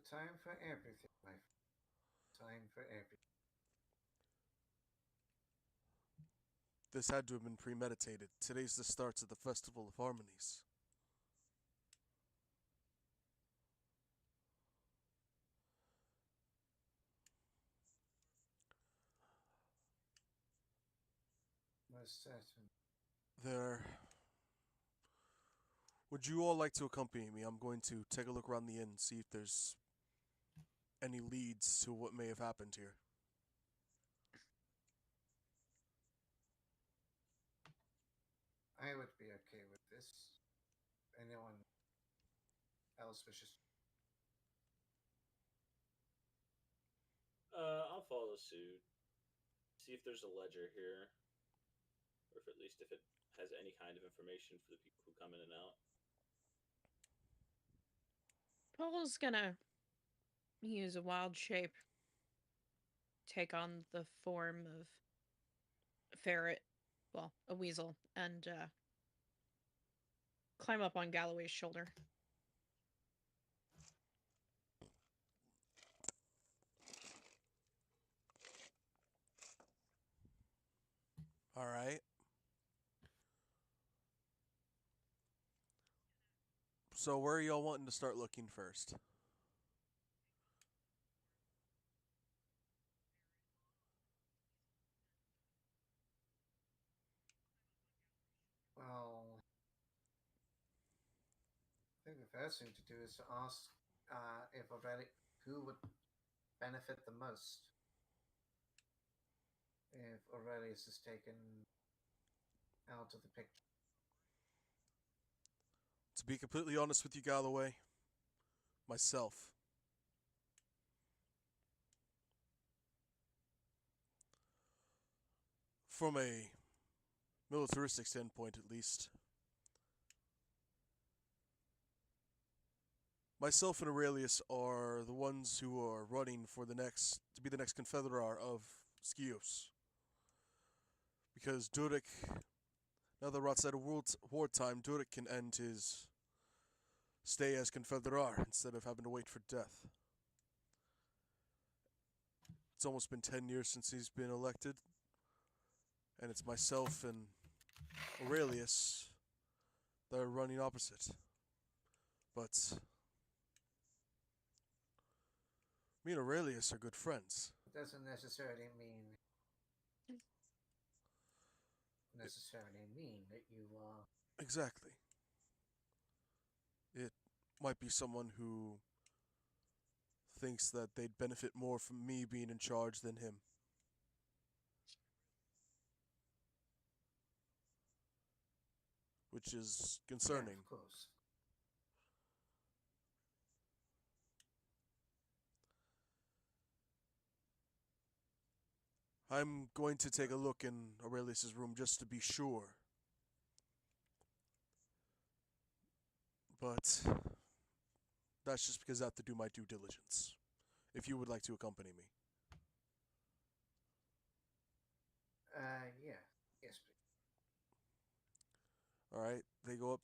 a time for everything, my friend. Time for everything. This had to have been premeditated. Today's the start of the Festival of Harmonies. Most certain. There. Would you all like to accompany me? I'm going to take a look around the inn, see if there's any leads to what may have happened here. I would be okay with this. Anyone else wishes? I'll follow suit. See if there's a ledger here, or if at least if it has any kind of information for the people who come in and out. Paul's gonna use a wild shape, take on the form of a ferret, well, a weasel, and climb up on Galloway's shoulder. All right. So where are y'all wanting to start looking first? Well, I think the first thing to do is to ask if already who would benefit the most if Aurelius is taken out of the picture. To be completely honest with you, Galloway, myself. From a militaristic standpoint, at least, myself and Aurelius are the ones who are running for to be the next Confederar of Skios. Because Durek, now that we're outside of wartime, Durek can end his stay as Confederar instead of having to wait for death. It's almost been 10 years since he's been elected, and it's myself and Aurelius that are running opposite. But me and Aurelius are good friends. It doesn't necessarily mean that you are. Exactly. It might be someone who thinks that they'd benefit more from me being in charge than him. Which is concerning. Yeah, of course. I'm going to take a look in Aurelius's room just to be sure. But that's just because I have to do my due diligence. If you would like to accompany me. Yeah. Yes, please. Alright, they go up.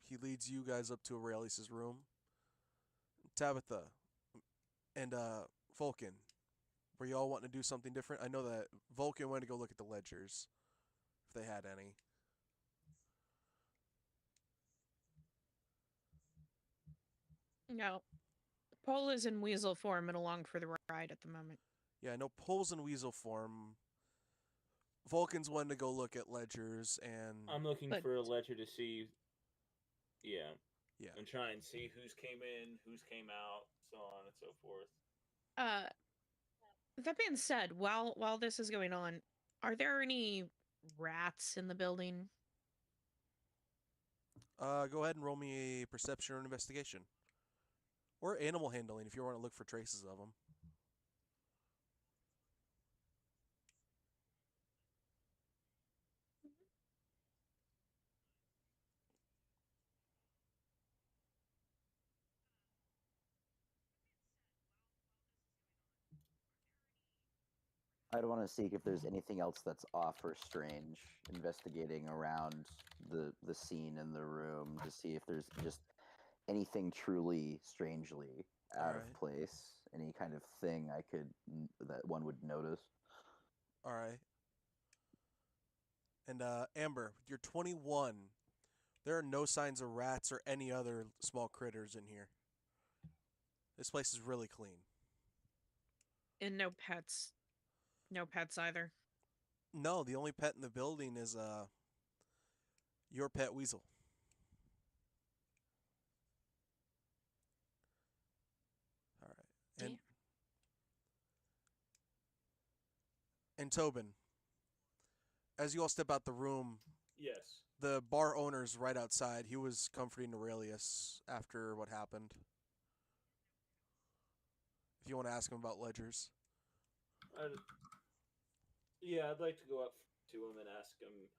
He leads you guys up to Aurelius's room. Tabitha and Vulcan, were y'all wanting to do something different? I know that Vulcan went to go look at the ledgers, if they had any. No. Paul is in weasel form and along for the ride at the moment. Yeah, I know Pole's in weasel form. Vulcan's wanting to go look at ledgers, and I'm looking But- for a ledger to see. Yeah. Yeah. And try and see who's came in, who's came out, so on and so forth. That being said, while this is going on, are there any rats in the building? go ahead and roll me a perception or an investigation. Or animal handling if you want to look for traces of them. I'd want to see if there's anything else that's off or strange, investigating around the scene in the room to see if there's just anything truly strangely out Alright. of place, any kind of thing I could that one would notice. All right. And Amber, you're 21. There are no signs of rats or any other small critters in here. This place is really clean. And no pets. No pets either. No, the only pet in the building is your pet weasel. All right. And Tobin, as you all step out the room, Yes. the bar owner's right outside. He was comforting Aurelius after what happened. If you want to ask him about ledgers. Yeah, I'd like to go up to him and ask him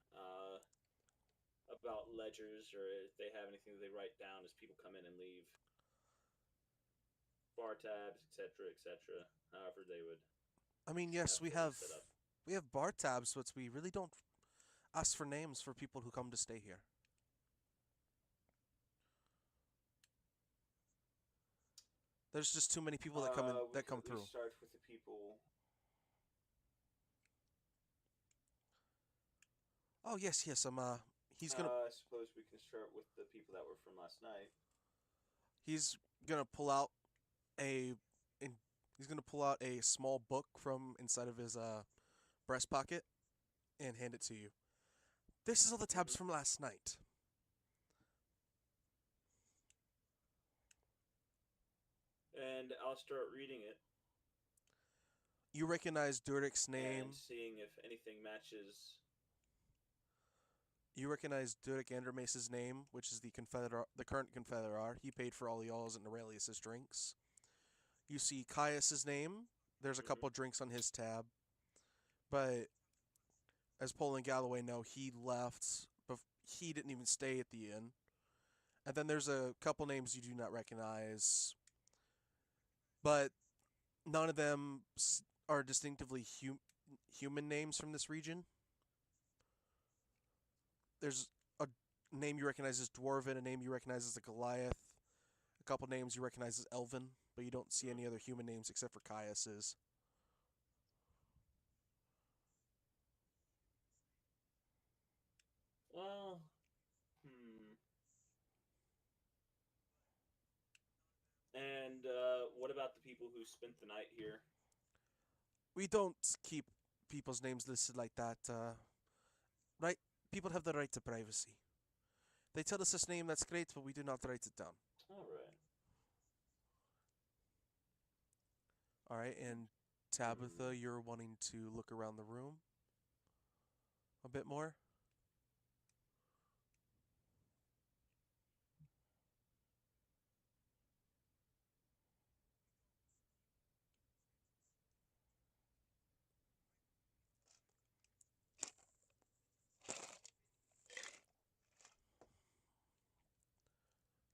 about ledgers, or if they have anything that they write down as people come in and leave. Bar tabs, etc., etc. However they would. I mean, yes, we things have set up. bar tabs, but we really don't ask for names for people who come to stay here. There's just too many people that come in We that could come at through. least start with the people. Oh yes, yes. He's gonna I suppose we can start with the people that were from last night. he's gonna pull out a in, he's gonna pull out a small book from inside of his breast pocket and hand it to you. This is all the tabs from last night. And I'll start reading it You recognize Durik's name. and seeing if anything matches. You recognize Durik Andermace's name, which is the current Confederar. He paid for all y'all's and Aurelius's drinks. You see Caius's name. There's a couple drinks on his tab. But as Paul and Galloway know, he left. He didn't even stay at the inn. And then there's a couple names you do not recognize. But none of them are distinctively human names from this region. There's a name you recognize as Dwarven, a name you recognize as a Goliath, a couple names you recognize as Elven, but you don't see any other human names except for Caius's. Well, And what about the people who spent the night here? We don't keep people's names listed like that. Right? People have the right to privacy. They tell us this name, that's great, but we do not write it down. All right. All right, and Tabitha, you're wanting to look around the room a bit more?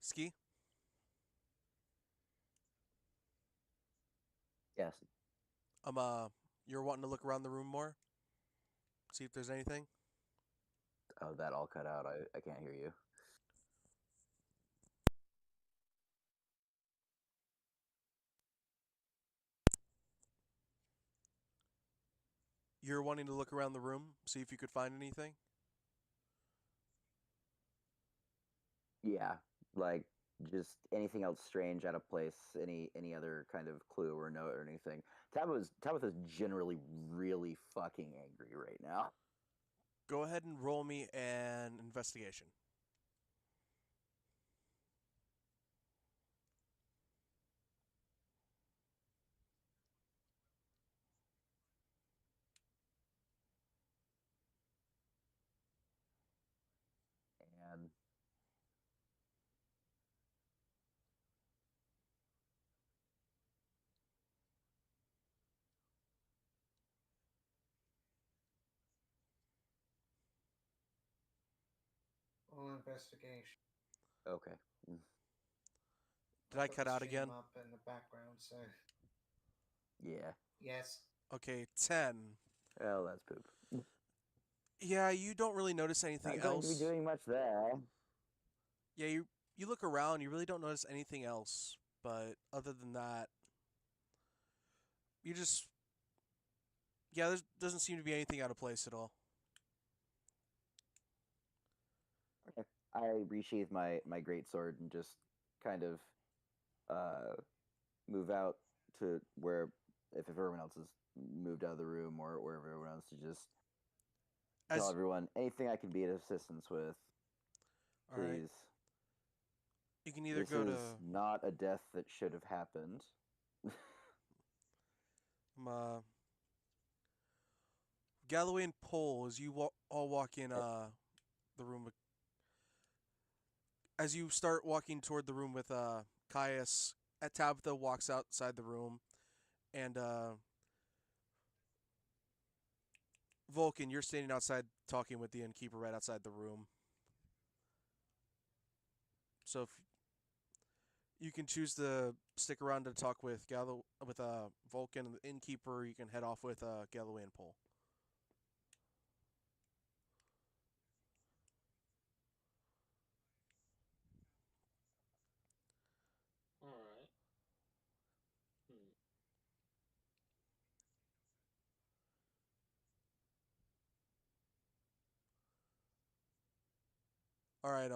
Ski? Yes. You're wanting to look around the room more? See if there's anything? Oh, that all cut out. I can't hear you. You're wanting to look around the room, see if you could find anything? Yeah, like just anything else strange, out of place, any other kind of clue or note or anything. Tabitha's generally really fucking angry right now. Go ahead and roll me an investigation. And All investigation. okay. Did I Put cut the out stream again? Up in the background, so Yeah. yes. Okay, 10. Well, that's poop. Yeah, you don't really notice anything Not going else. to be doing much there. Yeah, you look around, you really don't notice anything else. But other than that, you just there doesn't seem to be anything out of place at all. Okay. I resheath my great sword and just kind of move out to where, if everyone else has moved out of the room or wherever everyone else, to just tell As everyone anything I can be of assistance with, all right, please. you can either This go is to not a death that should have happened. Galloway and Pole as you all walk in the room. As you start walking toward the room with Caius, Tabitha walks outside the room, and Vulcan, you're standing outside talking with the innkeeper right outside the room. So if you can choose to stick around to talk with Vulcan and the innkeeper, you can head off with Galloway and Pole. All right. Hmm. All right,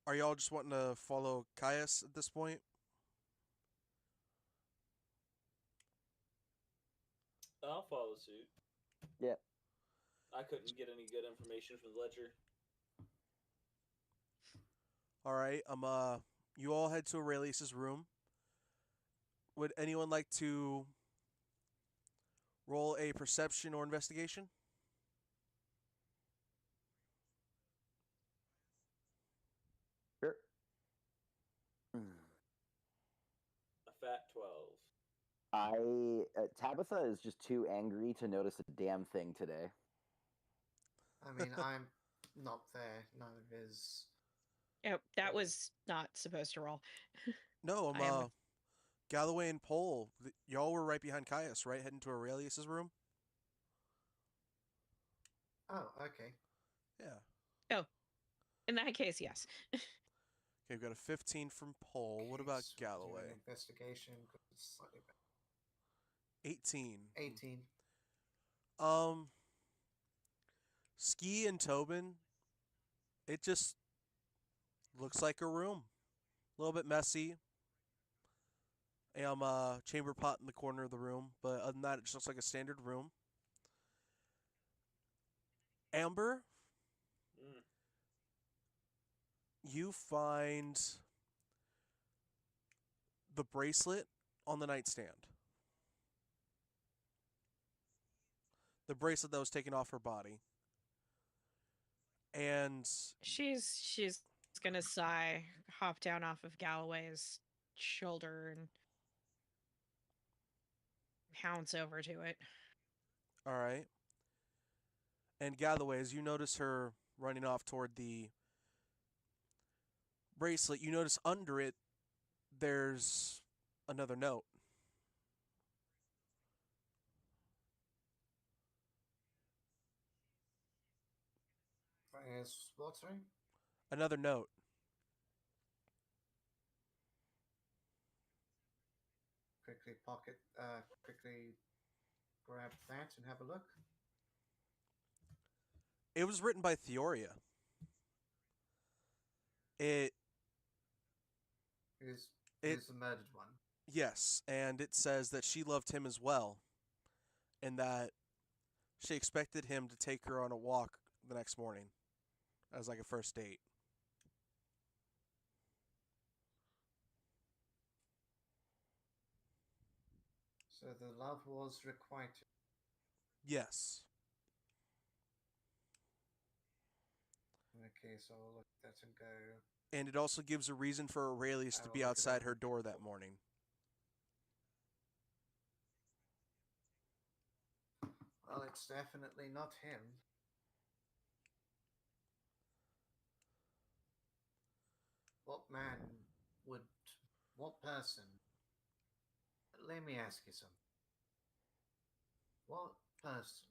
are y'all just wanting to follow Caius at this point? I'll follow suit. Yeah. I couldn't get any good information from the ledger. All right, you all head to Aurelius's room. Would anyone like to roll a perception or investigation? Sure. A fat 12. Tabitha is just too angry to notice a damn thing today. I mean, I'm not there. None of his. Oh, that was not supposed to roll. No, I am- Galloway and Pole. Y'all were right behind Caius, right? Heading to Aurelius's room? Oh, okay. Yeah. In that case, yes. Okay, we've got a 15 from Pole. What Okay, about so we'll do an Galloway? investigation. 'Cause it's slightly better. 18. 18. Ski and Tobin, it just looks like a room. A little bit messy. Chamber pot in the corner of the room, but other than that, it just looks like a standard room. Amber, Mm. you find the bracelet on the nightstand. The bracelet that was taken off her body. And She's gonna sigh, hop down off of Galloway's shoulder, and pounce over to it. all right. And Galloway, as you notice her running off toward the bracelet, you notice under it there's another note. Is what, sorry? Another note. Quickly grab that and have a look. It was written by Theoria. It Is It- the murdered one? Yes, and it says that she loved him as well, and that she expected him to take her on a walk the next morning as like a first date. So the love was requited. Yes. Okay, so I'll look at that and go. And it also gives a reason for Aurelius to I will be look at outside that. her door that morning. Well, it's definitely not him. What man would. What person? Let me ask you something. What person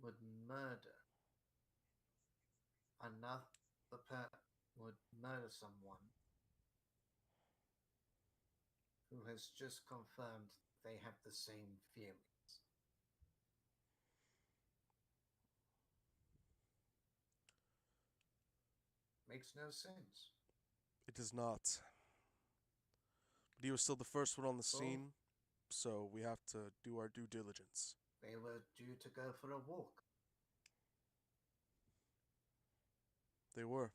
would murder would murder someone who has just confirmed they have the same feelings. Makes no sense. It does not. But he was still the first one on the Oh. scene, so we have to do our due diligence. They were due to go for a walk. They were.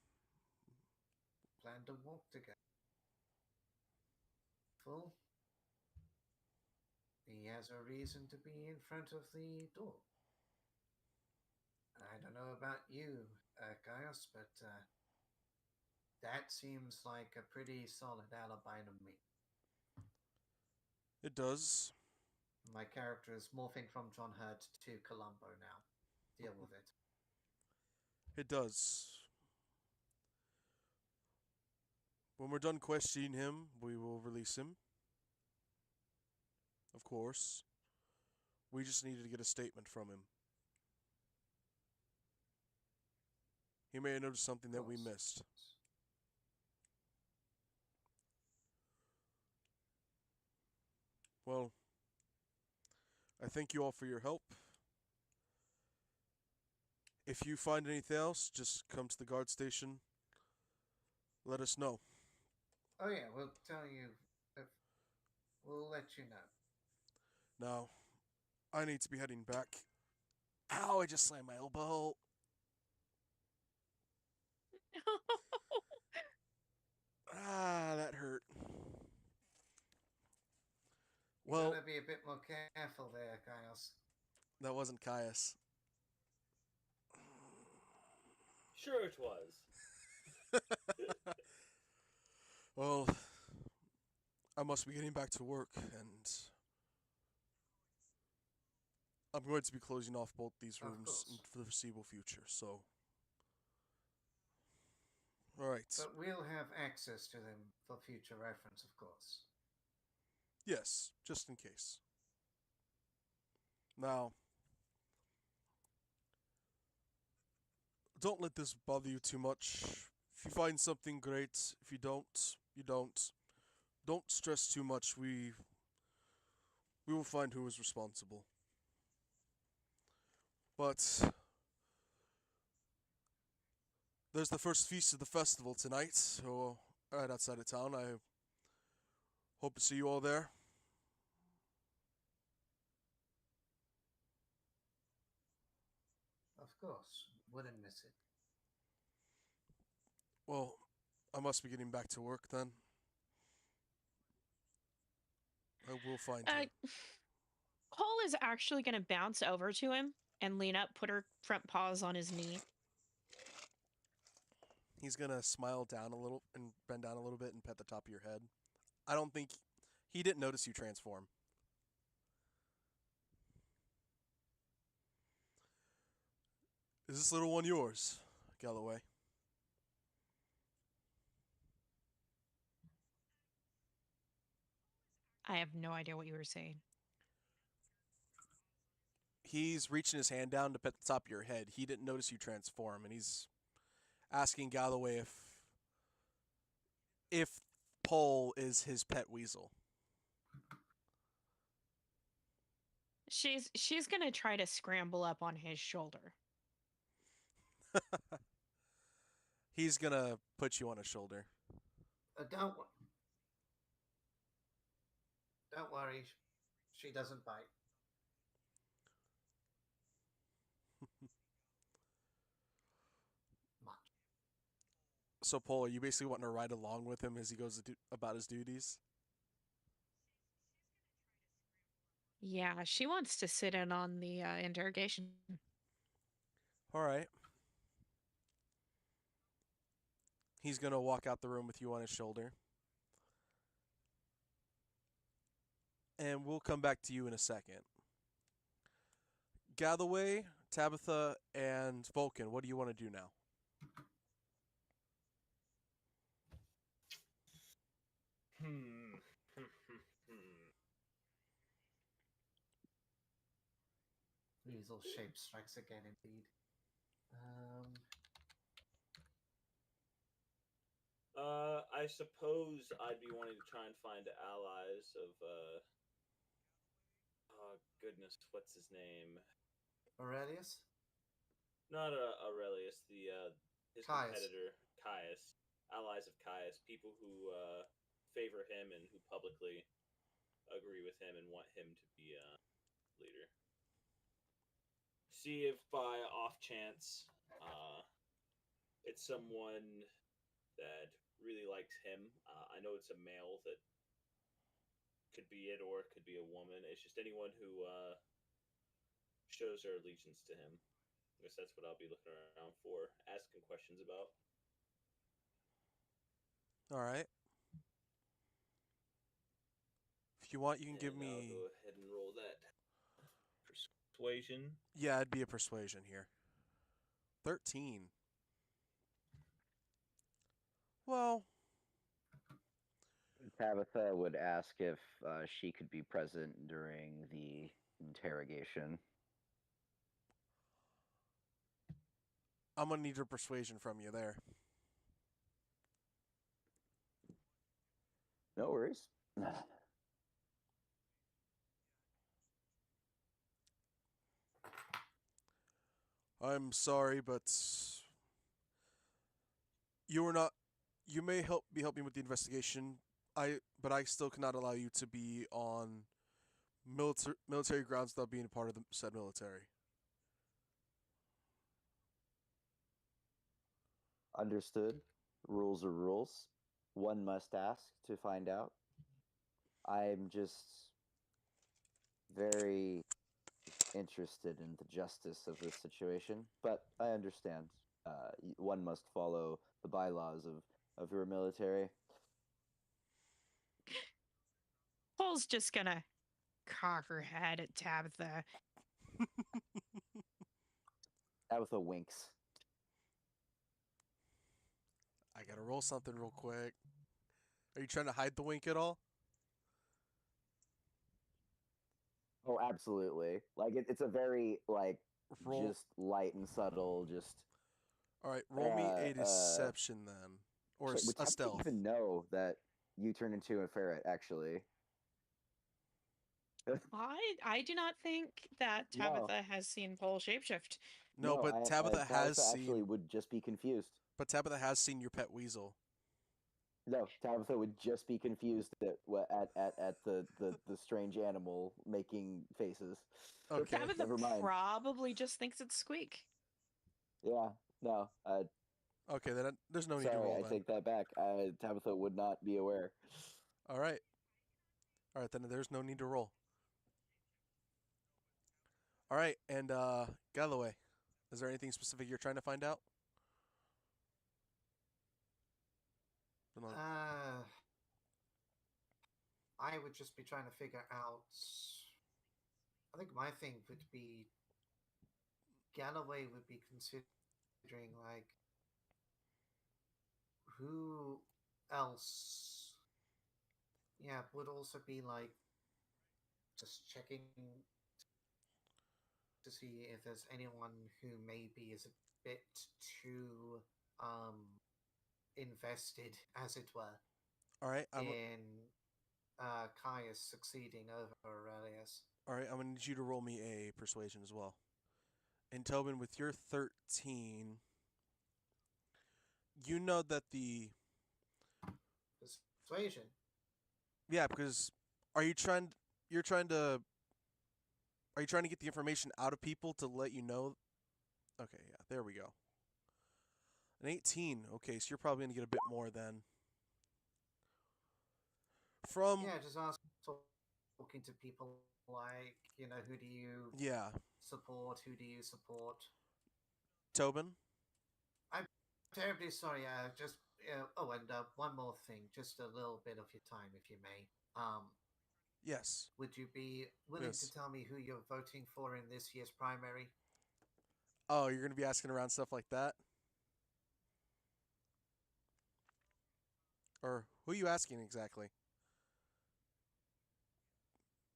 Planned to walk together. Full. He has a reason to be in front of the door. I don't know about you, Gaius, but that seems like a pretty solid alibi to me. It does. My character is morphing from John Hurt to Columbo now. Deal with it. It does. When we're done questioning him, we will release him. Of course. We just needed to get a statement from him. He may have noticed something that we missed. Well, I thank you all for your help. If you find anything else, just come to the guard station. Let us know. Oh yeah, we'll tell you. We'll let you know. Now, I need to be heading back. Ow, I just slammed my elbow. Ah, that hurt. You Well, gotta be a bit more careful there, Gaius. that wasn't Caius. Sure, it was. Well, I must be getting back to work, and I'm going to be closing off both these Of rooms course. for the foreseeable future, so... Alright. But we'll have access to them for future reference, of course. Yes, just in case. Now, don't let this bother you too much. If you find something great, if you don't, you don't. Don't stress too much. We will find who is responsible. But there's the first feast of the festival tonight, so right outside of town. I hope to see you all there. Of course. Wouldn't miss it. Well, I must be getting back to work then. I will find him. Cole is actually going to bounce over to him and lean up, put her front paws on his knee. He's gonna smile down a little and bend down a little bit and pet the top of your head. I don't think he didn't notice you transform. Is this little one yours, Galloway? I have no idea what you were saying. He's reaching his hand down to pet the top of your head. He didn't notice you transform, and he's asking Galloway if Pole is his pet weasel. She's going to try to scramble up on his shoulder. He's gonna put you on his shoulder. Don't worry. She doesn't bite. Much. So, Pole, are you basically wanting to ride along with him as he goes about his duties? Yeah, she wants to sit in on the interrogation. All right. He's gonna walk out the room with you on his shoulder. And we'll come back to you in a second. Galloway, Tabitha, and Vulcan, what do you want to do now? weasel shape strikes again, indeed. I suppose I'd be wanting to try and find allies of, oh goodness, what's his name? Aurelius? Not Aurelius, his Caius. competitor, Caius. Allies of Caius, people who favor him and who publicly agree with him and want him to be leader. See if by off chance it's someone that really likes him. I know it's a male that could be it, or it could be a woman. It's just anyone who shows their allegiance to him. I guess that's what I'll be looking around for, asking questions about. All right. If you want, you can give me. I'll go ahead and roll that persuasion. Yeah, it'd be a persuasion here. 13. Well, Tabitha would ask if she could be present during the interrogation. I'm gonna need a persuasion from you there. No worries. I'm sorry, but you are not. You may be helping with the investigation. But I still cannot allow you to be on military grounds without being a part of the said military. Understood. Rules are rules. One must ask to find out. I'm just very interested in the justice of this situation, but I understand. One must follow the bylaws of your military. Paul's just gonna cock her head at Tabitha. Tabitha winks. I gotta roll something real quick. Are you trying to hide the wink at all? Oh, absolutely. Like it's a very Roll. just light and subtle. Just All right, roll me a deception then, or so, a stealth. I didn't even know that you turned into a ferret. Actually, I do not think that No. Tabitha has seen Paul shapeshift. No, but Tabitha has actually seen. would just be confused. But Tabitha has seen your pet weasel. No, Tabitha would just be confused at the strange animal making faces. Okay. Tabitha Never mind. probably just thinks it's Squeak. Yeah, no. Okay, then there's no need to Sorry, roll I then. take that back. Tabitha would not be aware. All right. All right, then there's no need to roll. All right, and Galloway, is there anything specific you're trying to find out? I would just be trying to figure out. I think my thing would be Galloway would be considering like who else. Yeah, would also be like just checking to see if there's anyone who maybe is a bit too invested, as it were. All right, in Caius succeeding over Aurelius. All right, I'm gonna need you to roll me a persuasion as well. And Tobin, with your 13, you know that the Persuasion. Yeah, because are you trying to get the information out of people to let you know? Okay, yeah, there we go. An 18. Okay, so you're probably gonna get a bit more then. Yeah, just talking to people like, who do you support? Who do you support? Tobin? I'm terribly sorry. Just and one more thing, just a little bit of your time, if you may. Yes. Would you be willing to tell me who you're voting for in this year's primary? Oh, you're gonna be asking around stuff like that? Or who are you asking exactly?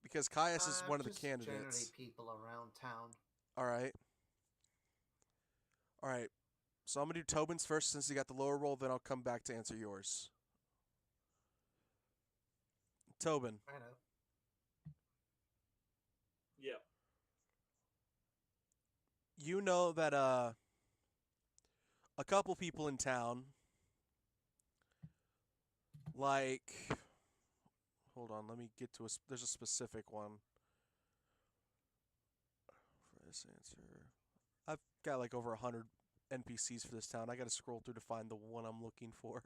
Because Caius is one of the candidates. Generally people around town. All right. All right. So I'm gonna do Tobin's first since he got the lower roll. Then I'll come back to answer yours. Tobin, I know. Yep. you know that a couple people in town, like, hold on, let me get to there's a specific one for this answer. I've got like over 100 NPCs for this town. I gotta scroll through to find the one I'm looking for.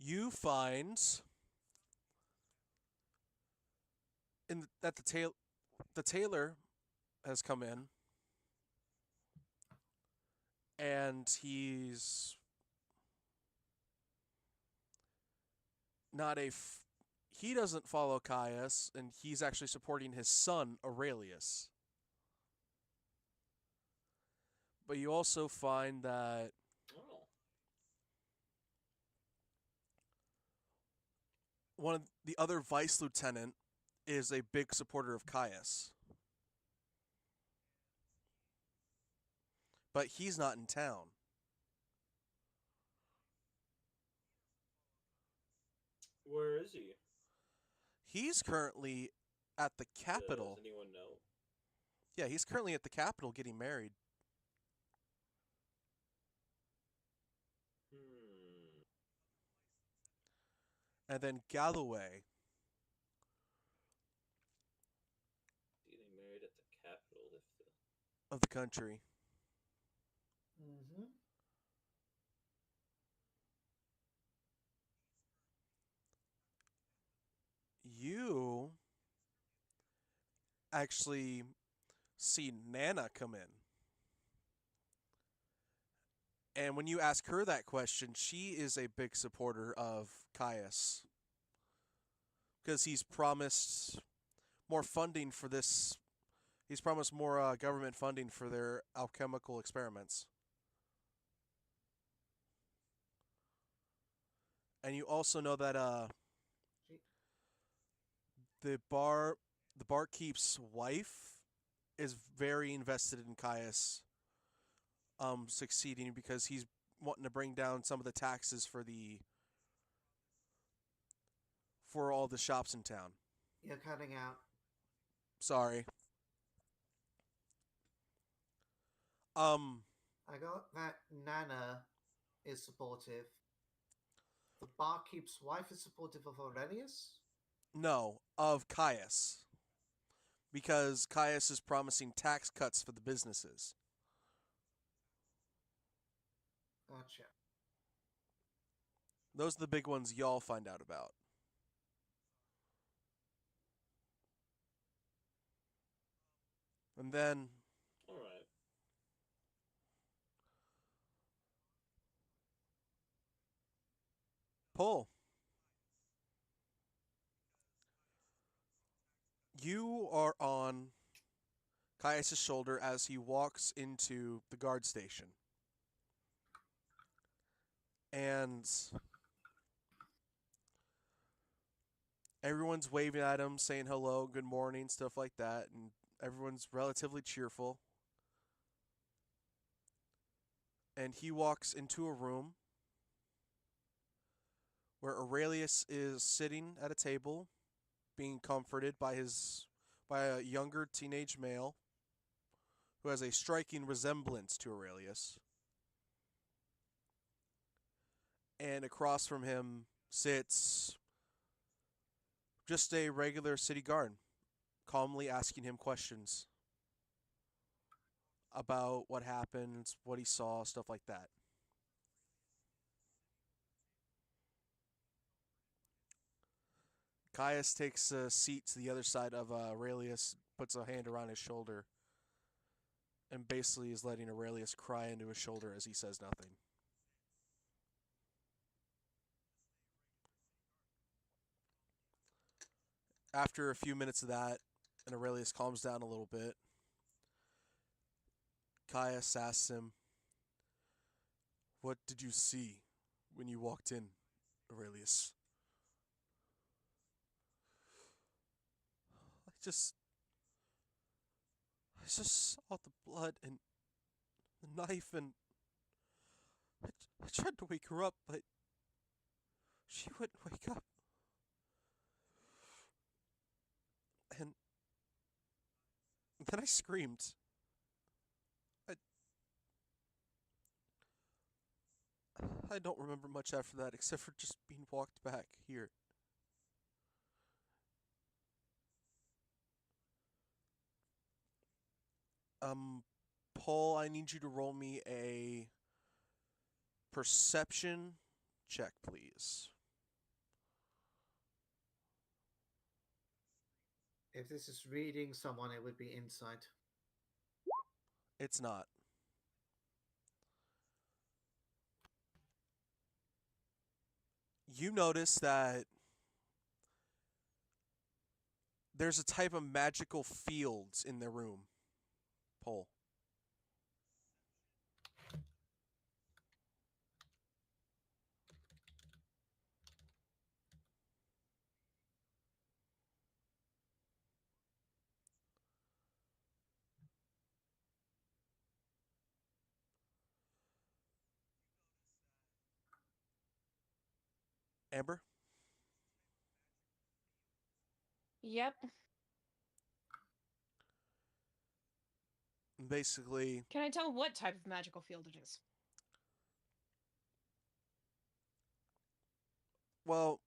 You find that the tailor has come in, and he's not he doesn't follow Caius, and he's actually supporting his son Aurelius. But you also find that Oh. one of the other vice lieutenant is a big supporter of Caius. But he's not in town. Where is he? He's currently at the capital. Does anyone know? Yeah, he's currently at the capital getting married. Hmm. And then Galloway, Getting married at the capital if the of the country. Mm-hmm. You actually see Nana come in. And when you ask her that question, she is a big supporter of Caius. Because he's promised more funding for this. He's promised more government funding for their alchemical experiments. And you also know that She, the barkeep's wife is very invested in Caius succeeding because he's wanting to bring down some of the taxes for all the shops in town. you're cutting out. Sorry. I got that Nana is supportive. The barkeep's wife is supportive of Aurelius? No, of Caius. Because Caius is promising tax cuts for the businesses. Gotcha. Those are the big ones y'all find out about. And then All right. Pull. You are on Caius' shoulder as he walks into the guard station. And everyone's waving at him, saying hello, good morning, stuff like that, and everyone's relatively cheerful. And he walks into a room where Aurelius is sitting at a table, being comforted by a younger teenage male who has a striking resemblance to Aurelius. And across from him sits just a regular city guard, calmly asking him questions about what happened, what he saw, stuff like that. Caius takes a seat to the other side of Aurelius, puts a hand around his shoulder, and basically is letting Aurelius cry into his shoulder as he says nothing. After a few minutes of that, and Aurelius calms down a little bit, Caius asks him, "What did you see when you walked in, Aurelius?" I just saw the blood and the knife, and I tried to wake her up, but she wouldn't wake up. And then I screamed. I, I don't remember much after that, except for just being walked back here. Paul, I need you to roll me a perception check, please. If this is reading someone, it would be insight. It's not. You notice that there's a type of magical fields in their room. Paul. Amber? Yep. Basically, Can I tell what type of magical field it is? well,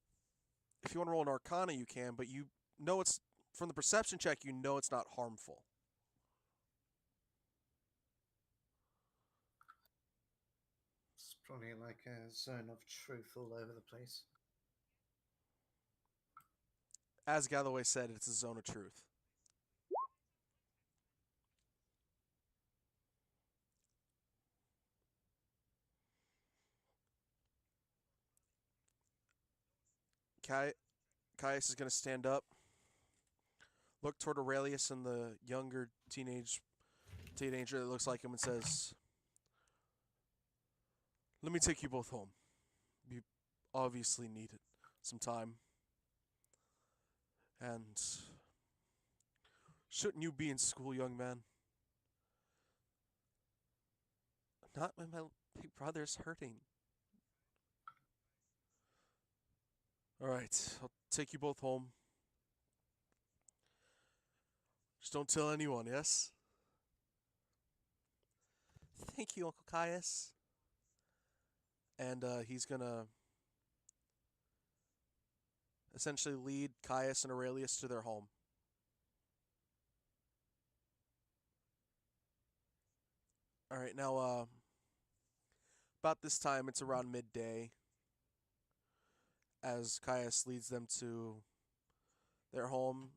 if you want to roll an arcana, you can, but you know it's, from the perception check, you know it's not harmful. It's probably like a zone of truth all over the place. As Galloway said, it's a zone of truth. Caius is going to stand up, look toward Aurelius and the younger teenager that looks like him, and says, "Let me take you both home. You obviously need it. Some time. And shouldn't you be in school, young man?" "Not when my big brother's hurting." "Alright, I'll take you both home. Just don't tell anyone, yes?" "Thank you, Uncle Caius." And he's gonna essentially lead Caius and Aurelius to their home. Alright, now, about this time, it's around midday, as Caius leads them to their home.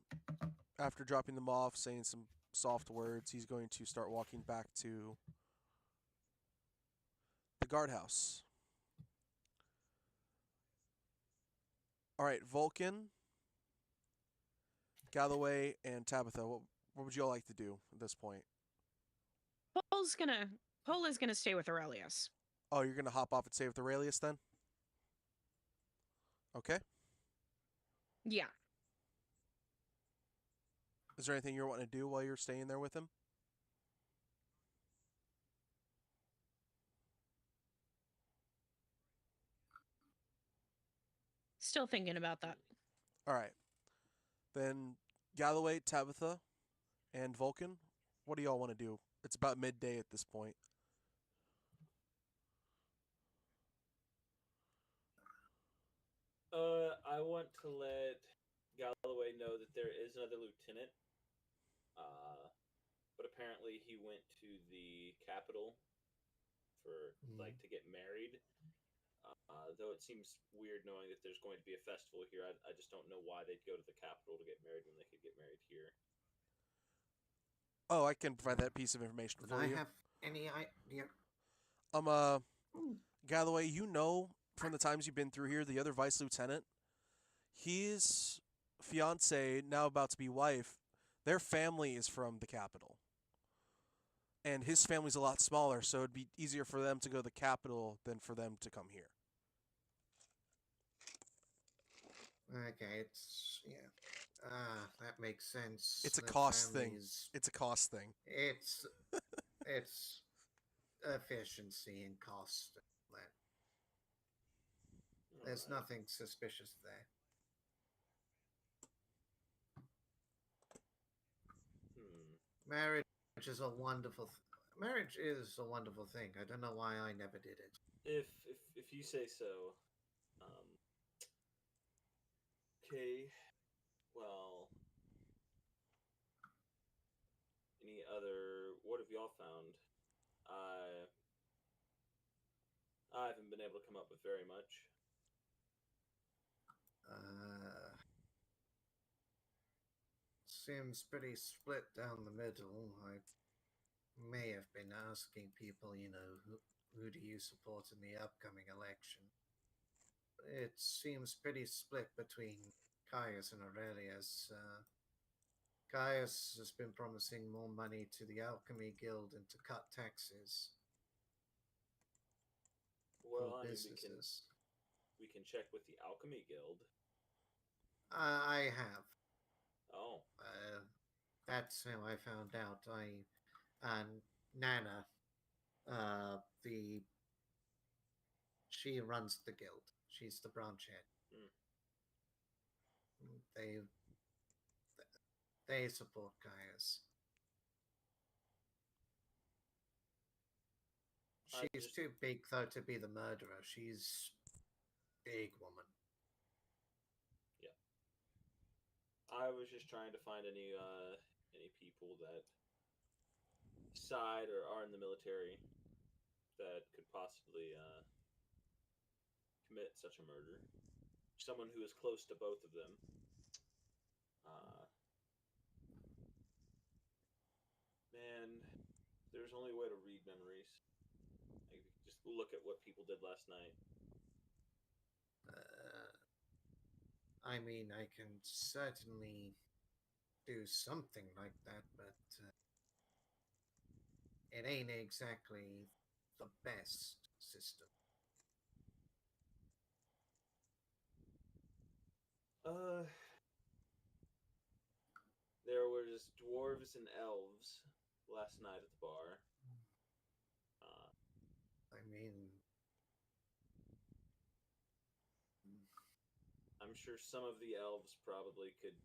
After dropping them off, saying some soft words, he's going to start walking back to the guardhouse. Alright, Vulcan, Galloway, and Tabitha, what would you all like to do at this point? Paul is gonna stay with Aurelius. Oh, you're going to hop off and stay with Aurelius then? Okay. Yeah. Is there anything you're wanting to do while you're staying there with him? Still thinking about that. Alright. Then Galloway, Tabitha, and Vulcan, what do y'all want to do? It's about midday at this point. I want to let Galloway know that there is another lieutenant. But apparently he went to the capital for to get married. Though it seems weird knowing that there's going to be a festival here. I just don't know why they'd go to the capital to get married when they could get married here. Oh, I can provide that piece of information Would for I you. have any idea? Galloway, you know from the times you've been through here, the other vice lieutenant, his fiance, now about to be wife, their family is from the capital. And his family's a lot smaller, so it'd be easier for them to go to the capital than for them to come here. Okay, it's That makes sense. It's a The cost thing. families- It's a cost thing. It's efficiency and cost. That there's Alright. nothing suspicious there. Marriage is a wonderful. Marriage is a wonderful thing. I don't know why I never did it. If you say so. Okay. Well, any other? What have y'all found? I haven't been able to come up with very much. Seems pretty split down the middle. I may have been asking people, who do you support in the upcoming election? It seems pretty split between Caius and Aurelius. Caius has been promising more money to the Alchemy Guild and to cut taxes Well, for I mean, businesses. we can check with the Alchemy Guild. I have. Oh, That's how I found out. Nana, she runs the guild. She's the branch head. They support Caius. She's too big though to be the murderer. She's big woman. Yeah. I was just trying to find any people that side or are in the military that could possibly commit such a murder. Someone who is close to both of them. Man, there's only a way to read memories. Like, just look at what people did last night. I mean, I can certainly do something like that, but it ain't exactly the best system. There was dwarves and elves last night at the bar. I mean, I'm sure some of the elves probably could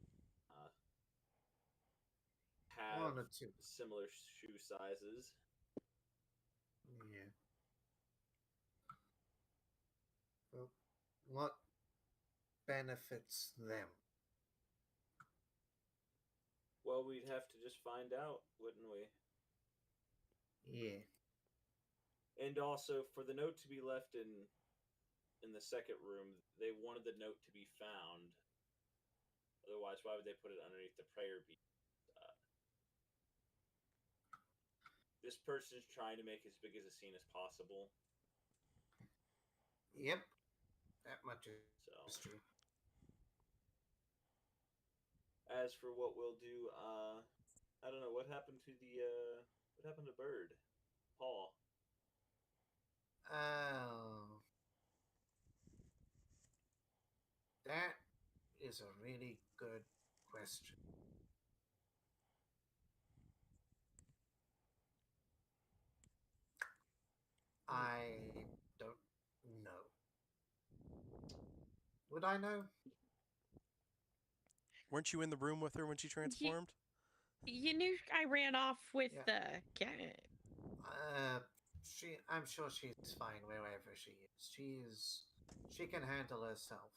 have one or two. similar shoe sizes. Yeah. Well, what benefits them? Well, we'd have to just find out, wouldn't we? Yeah. And also, for the note to be left in the second room, they wanted the note to be found. Otherwise, why would they put it underneath the prayer bead? This person's trying to make as big as a scene as possible. Yep. That much is So, true. as for what we'll do, I don't know what happened to Bird, Paul. Oh, that is a really good question. I don't know. Would I know? Weren't you in the room with her when she transformed? You knew I ran off with Yeah. the cat. I'm sure she's fine wherever she is. She can handle herself.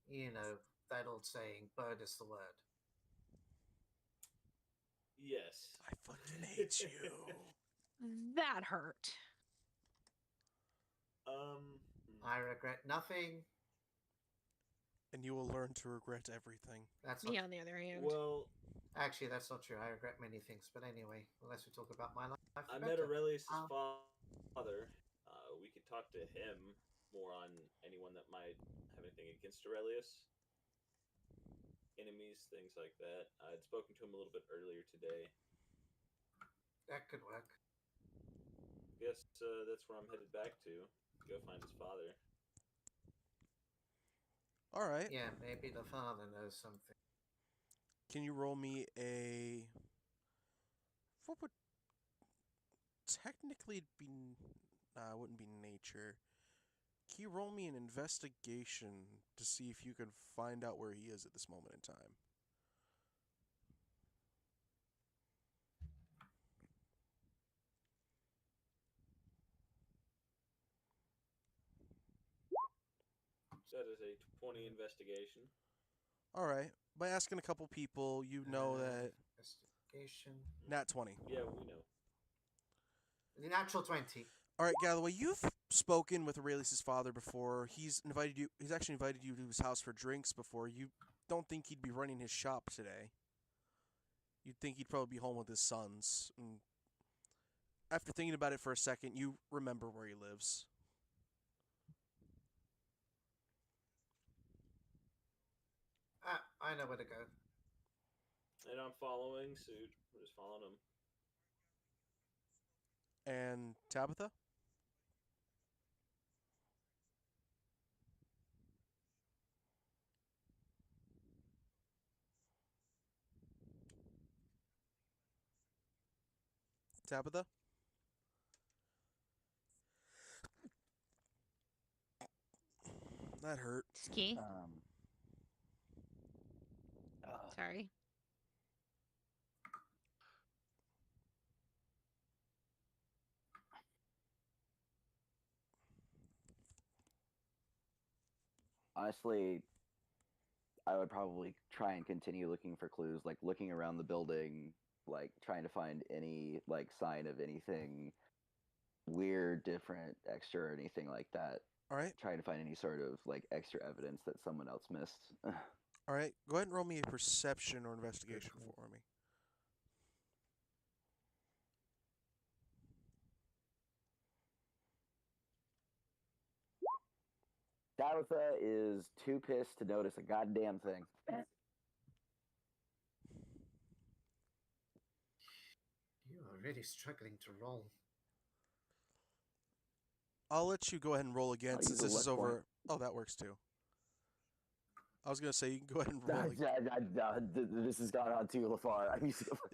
You know, that old saying, bird is the word. Yes. I fucking hate you. That hurt. I regret nothing. And you will learn to regret everything. That's Me, not on the other hand. Well, actually that's not true. I regret many things, but anyway, unless we talk about my life. I met Aurelius' Um, father. We could talk to him more on anyone that might have anything against Aurelius. Enemies, things like that. I'd spoken to him a little bit earlier today. That could work. Guess that's where I'm headed back to. Go find his father. All right. Yeah, maybe the father knows something. Can you roll me a? What would technically it'd be? Nah, it wouldn't be nature. Can you roll me an investigation to see if you can find out where he is at this moment in time? That is a 20 investigation. All right. By asking a couple people, you know that Investigation. nat 20. Yeah, we know. The natural 20. All right, Galloway, you've spoken with Aurelius' father before. He's invited you. He's actually invited you to his house for drinks before. You don't think he'd be running his shop today. You'd think he'd probably be home with his sons. And after thinking about it for a second, you remember where he lives. I know where to go. And I'm following suit. I'm just following him. And Tabitha? Tabitha? That hurt. Ski. Sorry. Honestly, I would probably try and continue looking for clues, like looking around the building, like trying to find any like sign of anything weird, different, extra, or anything like that. All right. Trying to find any sort of like extra evidence that someone else missed. All right. Go ahead and roll me a perception or investigation for me. Tabitha is too pissed to notice a goddamn thing. You are really struggling to roll. I'll let you go ahead and roll again I'll since use a this is luck point. over. Oh, that works too. I was gonna say you can go ahead and roll again. This has gone on too far.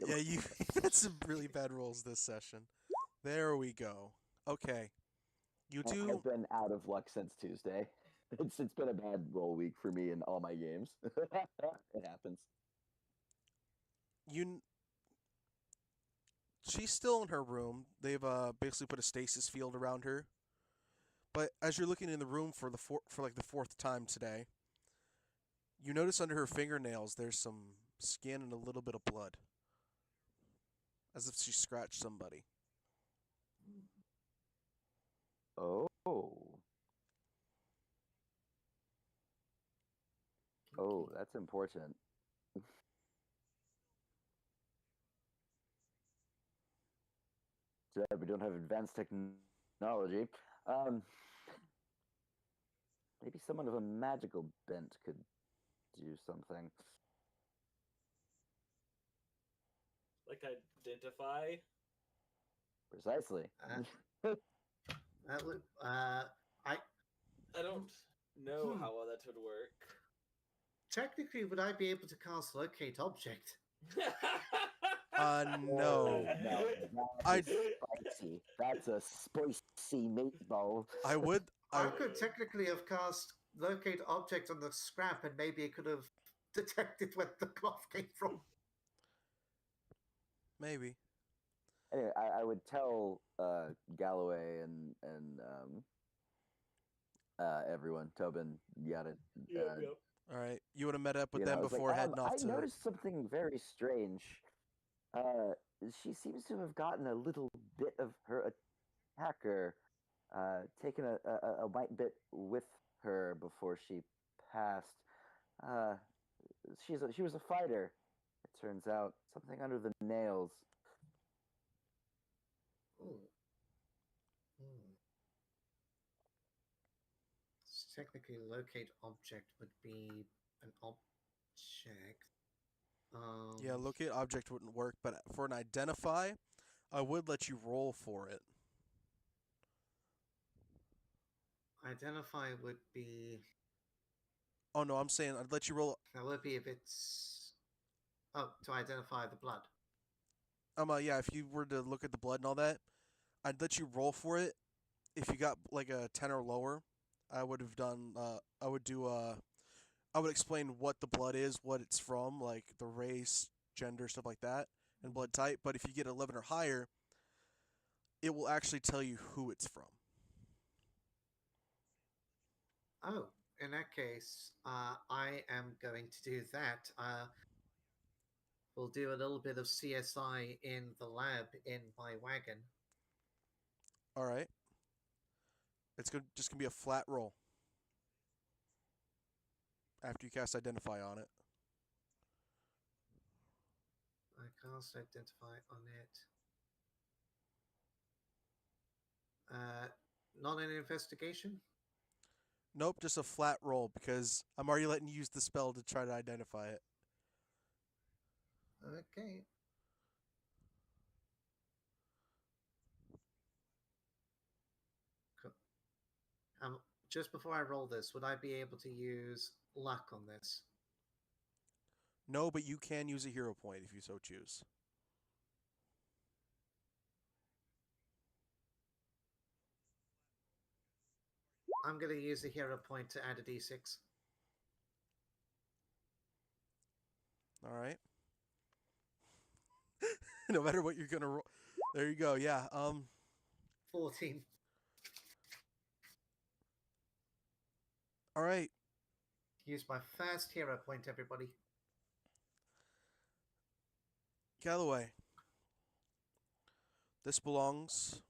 Yeah, you had some really bad rolls this session. There we go. Okay. You do. I've been out of luck since Tuesday. It's been a bad roll week for me in all my games. It happens. She's still in her room. They've basically put a stasis field around her. But as you're looking in the room for like the fourth time today, you notice under her fingernails there's some skin and a little bit of blood, as if she scratched somebody. Oh, that's important. So we don't have advanced technology. Maybe someone of a magical bent could do something. Like identify? Precisely. That would, I don't know how well that would work. technically, would I be able to cast locate object? No. That's spicy. That's a spicy meatball. I could technically have cast locate object on the scrap, and maybe it could have detected where the cloth came from. Maybe. Anyway, I would tell Galloway and everyone, Tobin, yada. Yep. All right. You would have met up with You them know, it's before like, heading off I to. noticed something very strange. She seems to have gotten a little bit of her attacker, taken a white bit with her before she passed. She was a fighter. It turns out something under the nails. Ooh. Technically, locate object would be an object. Yeah, locate object wouldn't work, but for an identify, I would let you roll for it. Identify would be. Oh no, I'm saying I'd let you roll. That would be if it's. Oh, to identify the blood. Yeah, if you were to look at the blood and all that, I'd let you roll for it. If you got like a 10 or lower, I would have done. I would do. I would explain what the blood is, what it's from, like the race, gender, stuff like that, and blood type. But if you get 11 or higher, it will actually tell you who it's from. Oh, in that case, I am going to do that. We'll do a little bit of CSI in the lab in my wagon. All right. It's just gonna be a flat roll after you cast Identify on it. I cast identify on it. Not an investigation. Nope, just a flat roll because I'm already letting you use the spell to try to identify it. Okay. Cool. Just before I roll this, would I be able to use luck on this? No, but you can use a hero point if you so choose. I'm going to use a hero point to add a d6. All right. No matter what you're gonna roll. There you go. Yeah. 14. All right. Use my first hero point, everybody. Galloway. This belongs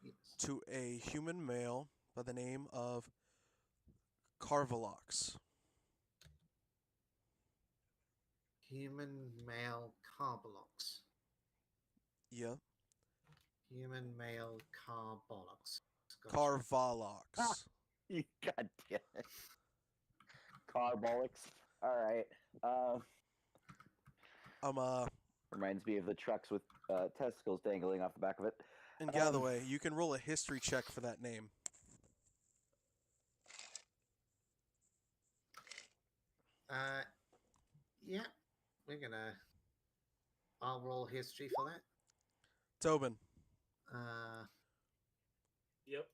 Yes. to a human male by the name of Carvelox. Human male Carbolox. Yeah. Human male Carbolox. Gotcha. Carvalox. God damn it. Carbolics. All right. Reminds me of the trucks with testicles dangling off the back of it. And Galloway, you can roll a history check for that name. Yeah. We're gonna. I'll roll history for that. Tobin. Yep.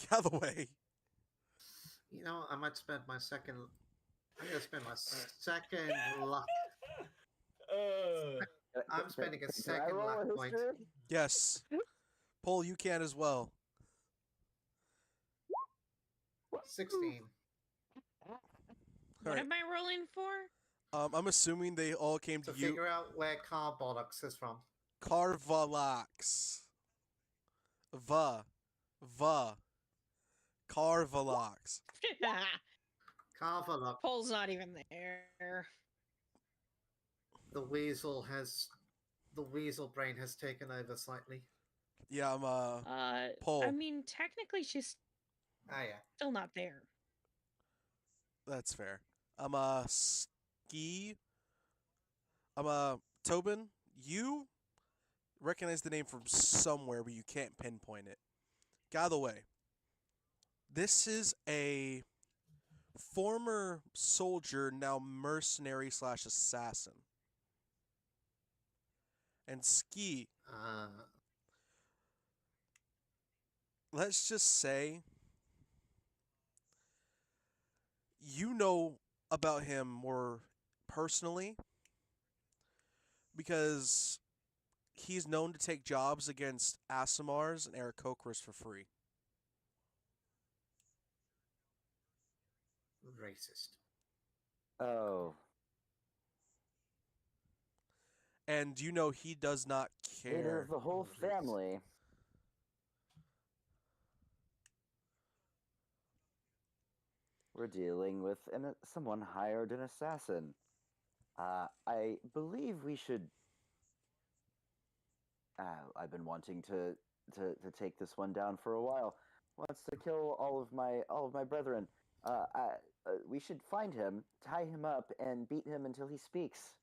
Galloway. You know, I might spend my second. I'm gonna spend my second luck. I'm spending a Can I second roll luck a point. history? Yes. Paul, you can as well. 16. All What right. am I rolling for? I'm assuming they all came To to you. figure out where Carbolox is from. Carvalox. Carvalox. Carvolox. Pole's not even there. The weasel brain has taken over slightly. Yeah, I'm I Pole. mean, technically, she's Ah, yeah. still not there. That's fair. I'm Ski. I'm Tobin. You recognize the name from somewhere, but you can't pinpoint it. Galloway. This is a former soldier, now mercenary / assassin. And Ski, let's just say you know about him more personally because he's known to take jobs against Asimars and Aarakocras for free. Racist. Oh. And you know he does not Hater care. of the whole Oh, racist. family. We're dealing with someone hired an assassin. I believe we should. I've been wanting to take this one down for a while. Wants to kill all of my brethren. We should find him, tie him up, and beat him until he speaks.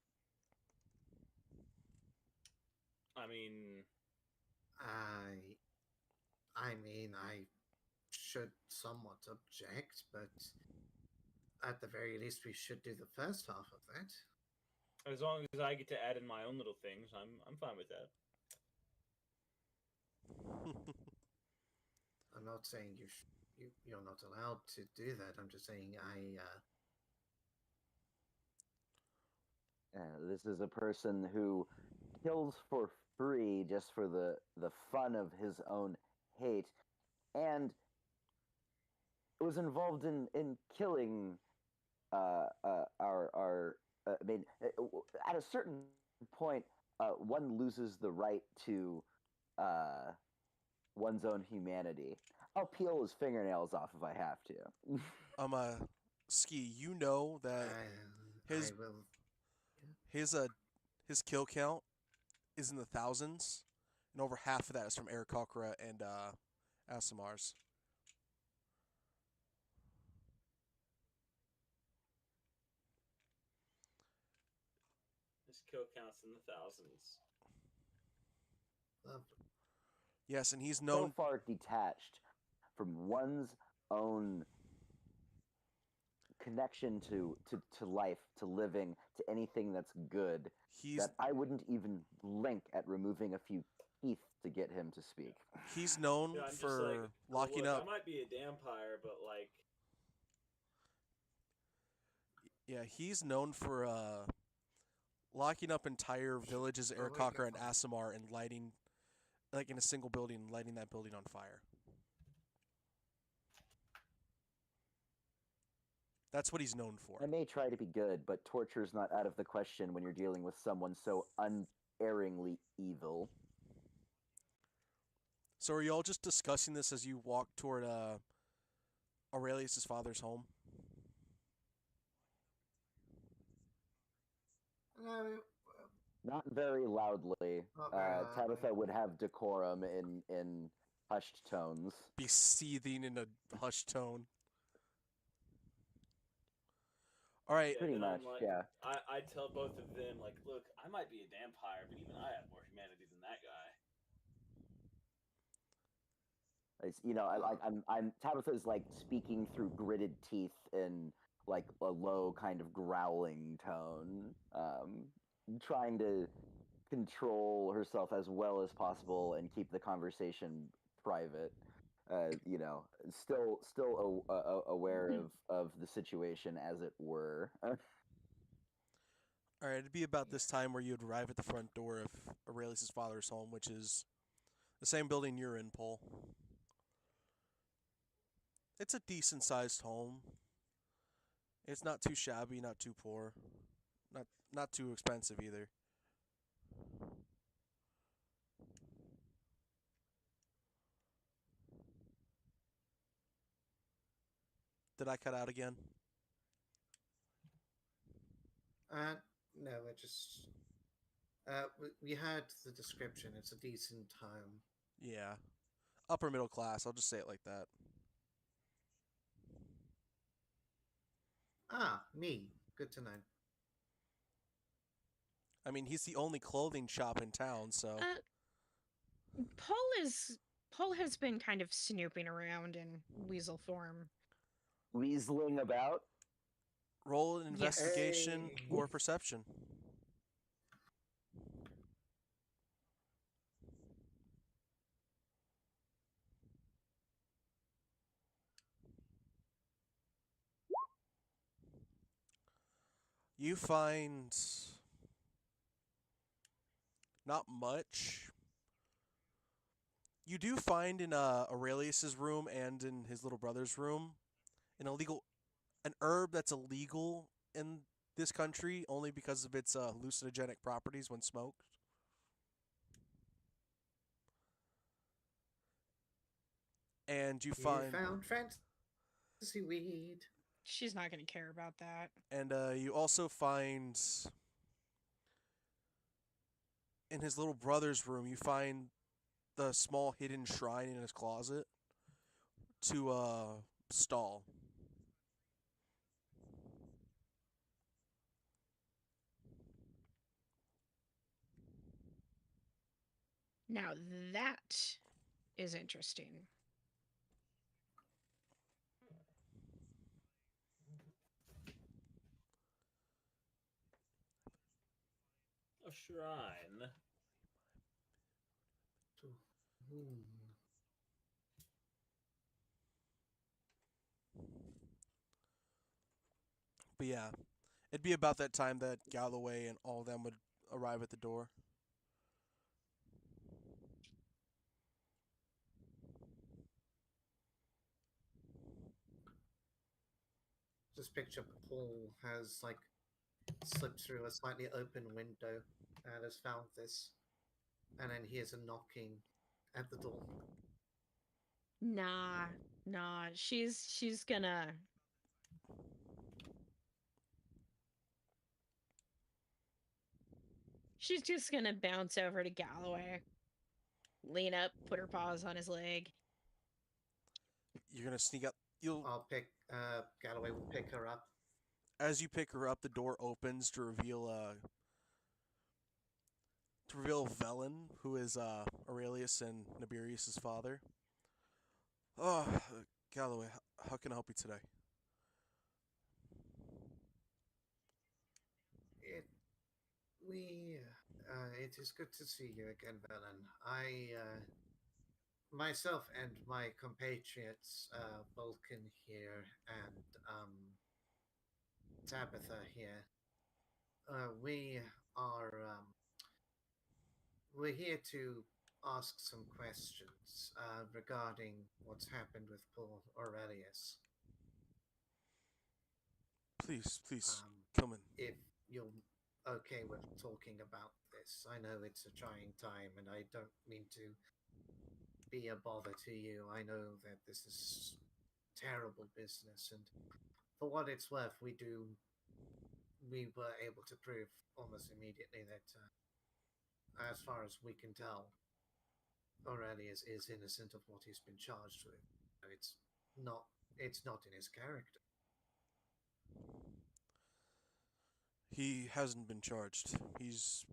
I mean, I mean, I should somewhat object, but at the very least, we should do the first half of that. As long as I get to add in my own little things, I'm fine with that. I'm not saying you're not allowed to do that. I'm just saying This is a person who kills for free just for the fun of his own hate, and was involved in killing our. I mean, at a certain point, one loses the right to one's own humanity. I'll peel his fingernails off if I have to. Ski, you know that his I will. his kill count is in the thousands, and over half of that is from Aarakocra and Aasimars. His kill counts in the thousands. Lovely. Yes, and he's So known. far detached from one's own connection to life, to living, to anything that's good, He's that I wouldn't even blink at removing a few teeth to get him to speak. he's known Yeah, I'm just for like, locking look, up. I might be a vampire, but like, Yeah, he's known for locking up entire villages of Oh, wait, Aarakocra and you're fine. Aasimar and lighting, like in a single building, lighting that building on fire. That's what he's known for. I may try to be good, but torture's not out of the question when you're dealing with someone so unerringly evil. So are you all just discussing this as you walk toward Aurelius' father's home? No, Not very loudly. Not very loudly. Tabitha would have decorum in hushed tones. Be seething in a hushed tone. All right. Pretty then much, I'm like, yeah. I tell both of them, like, look, I might be a vampire, but even I have more humanity than that guy. It's, you know, I'm Tabitha's like speaking through gritted teeth in like a low kind of growling tone, trying to control herself as well as possible and keep the conversation private. You know, still aware of the situation as it were. All right, it'd be about this time where you'd arrive at the front door of Aurelius' father's home, which is the same building you're in, Paul. It's a decent-sized home. It's not too shabby, not too poor, not too expensive either. Did I cut out again? No, we're just. We had the description. It's a decent home. Yeah. Upper middle class, I'll just say it like that. Ah, me. Good to know. I mean, he's the only clothing shop in town, so... Paul has been kind of snooping around in weasel form. Weaseling about. Roll an investigation Hey. or perception. You find not much. You do find in Aurelius's room and in his little brother's room an herb that's illegal in this country only because of its hallucinogenic properties when smoked. And you find found fantasy weed. She's not going to care about that. And you also find in his little brother's room, you find the small hidden shrine in his closet to stall. Now that is interesting. a shrine. Hmm. But yeah, it'd be about that time that Galloway and all of them would arrive at the door. Just picture Paul has like slipped through a slightly open window and has found this, and then hears a knocking at the door. Nah, nah. She's gonna. She's just gonna bounce over to Galloway, lean up, put her paws on his leg. You're gonna sneak up. You'll I'll pick. Galloway will pick her up. As you pick her up, the door opens to reveal Velen, who is Aurelius and Naberius' father. Oh, Galloway, how can I help you today? It it is good to see you again, Velen. Myself and my compatriots, Vulcan here and Tabitha here, we are we're here to ask some questions regarding what's happened with Paul Aurelius. Please, Um, come in. if you're okay with talking about this, I know it's a trying time, and I don't mean to be a bother to you. I know that this is terrible business, and for what it's worth, we were able to prove almost immediately that, as far as we can tell, Aurelius is innocent of what he's been charged with. It's not. It's not in his character. He hasn't been charged. He's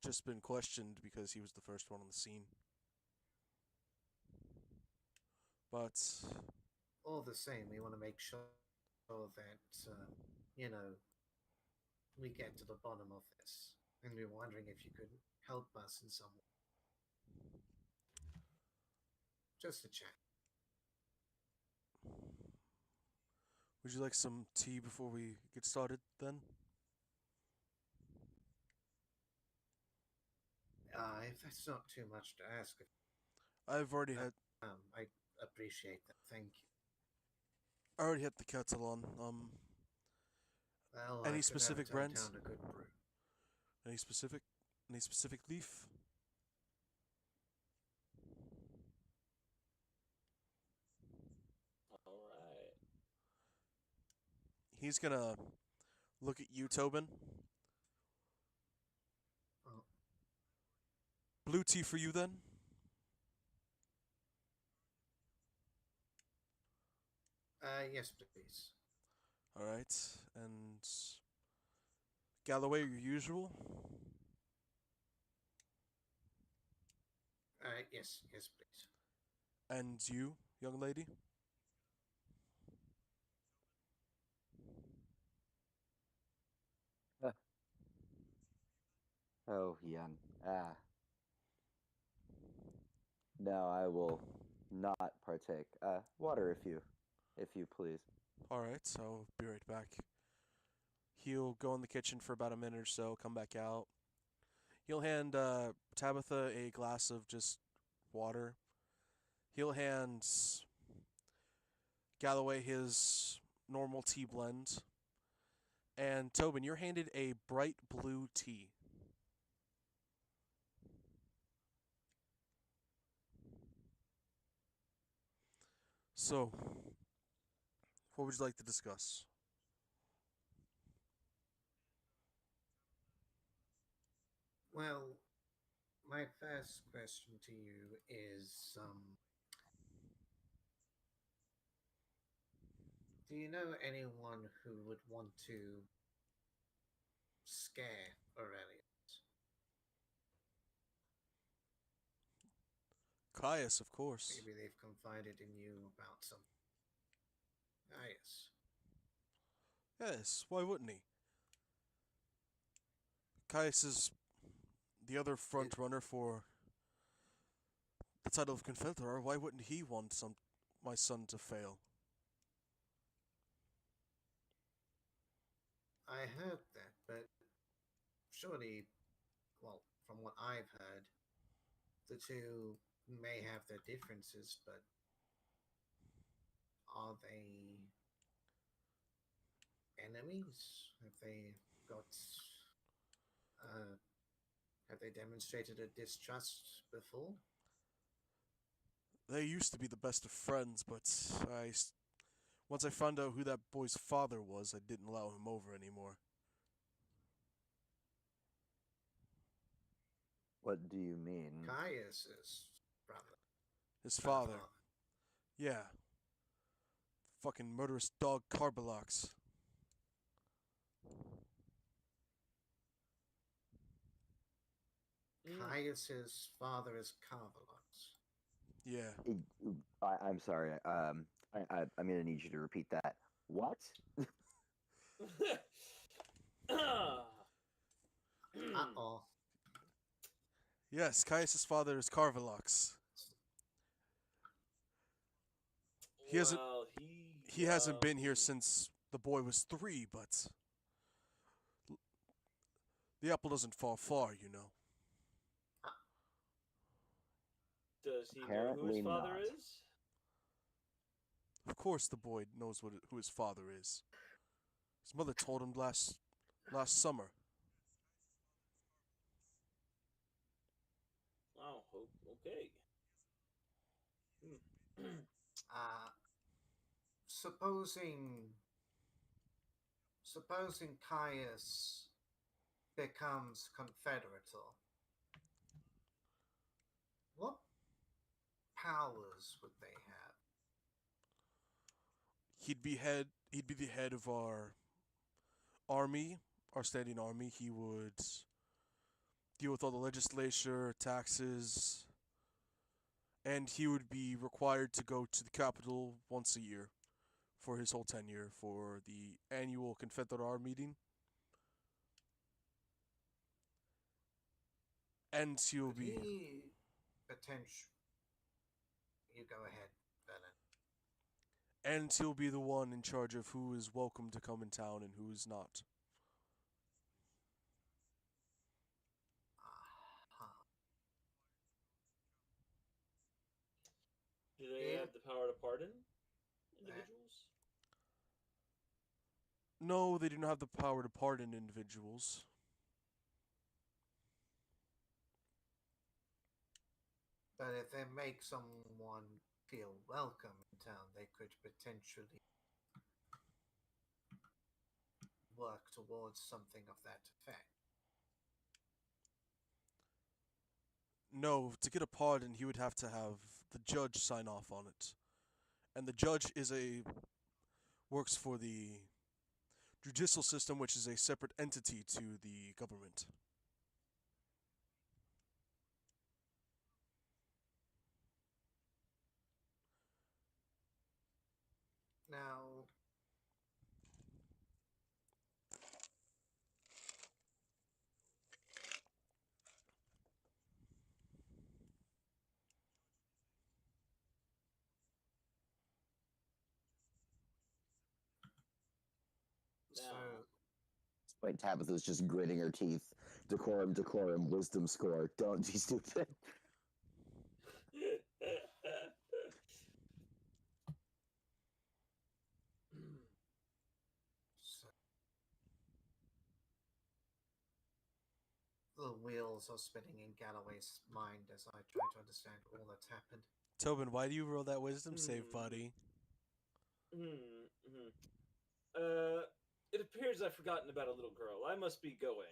just been questioned because he was the first one on the scene. But All the same, we want to make sure that you know we get to the bottom of this, and we're wondering if you could help us in some way. Just a chat. would you like some tea before we get started then? If that's not too much to ask, I've already had I appreciate that. Thank you. I already had the kettle on. Well, Any I could specific never turn brands? down a good brew. Any specific leaf? All right. He's gonna look at you, Tobin. Oh, Blue tea for you then? yes, please. Alright. And Galloway, your usual? Yes, yes, please. And you, young lady? Oh, Yan. Ah. No, I will not partake. Water, if you please. Alright, I'll be right back. He'll go in the kitchen for about a minute or so, come back out. He'll hand Tabitha a glass of just water. He'll hand Galloway his normal tea blend. And Tobin, you're handed a bright blue tea. So, what would you like to discuss? Well, my first question to you is, do you know anyone who would want to scare Aurelius? Caius, of course. Maybe they've confided in you about some. Ah, yes. Yes, why wouldn't he? Caius is the other front runner for the title of Confederate. Why wouldn't he want my son to fail? I heard that, but surely, well, from what I've heard, the two may have their differences, but are they enemies? Have they demonstrated a distrust before? They used to be the best of friends, but once I found out who that boy's father was, I didn't allow him over anymore. What do you mean? Caius's brother. His father. Yeah. Fucking murderous dog Carbalox. Caius's father is Carvelox. Yeah. I'm sorry. I'm gonna need you to repeat that. What? Uh-oh. Yes, Caius's father is Carvelox. He hasn't Well, he hasn't been here since the boy was 3, but the apple doesn't fall far, you know. Does he know who Apparently his father not. is? Of course the boy knows who his father is. His mother told him last summer. Oh, okay. Supposing Caius becomes Confederator, what powers would they have? He'd be the head of our army, our standing army. He would deal with all the legislature, taxes, and he would be required to go to the capital once a year for his whole tenure for the annual Confederate meeting. And he'll Could be he potential? You go ahead, Vernon. and he'll be the one in charge of who is welcome to come in town and who is not. Do they have the power to pardon individuals? No, they do not have the power to pardon individuals. But if they make someone feel welcome in town, they could potentially work towards something of that effect. No, to get a pardon, he would have to have the judge sign off on it. And the judge works for the judicial system, which is a separate entity to the government. Now, so Wait, Tabitha's just gritting her teeth. Decorum, decorum, wisdom score. Don't be stupid. So, the wheels are spinning in Galloway's mind as I try to understand all that's happened. Tobin, why do you roll that wisdom save, buddy? It appears I've forgotten about a little girl. I must be going.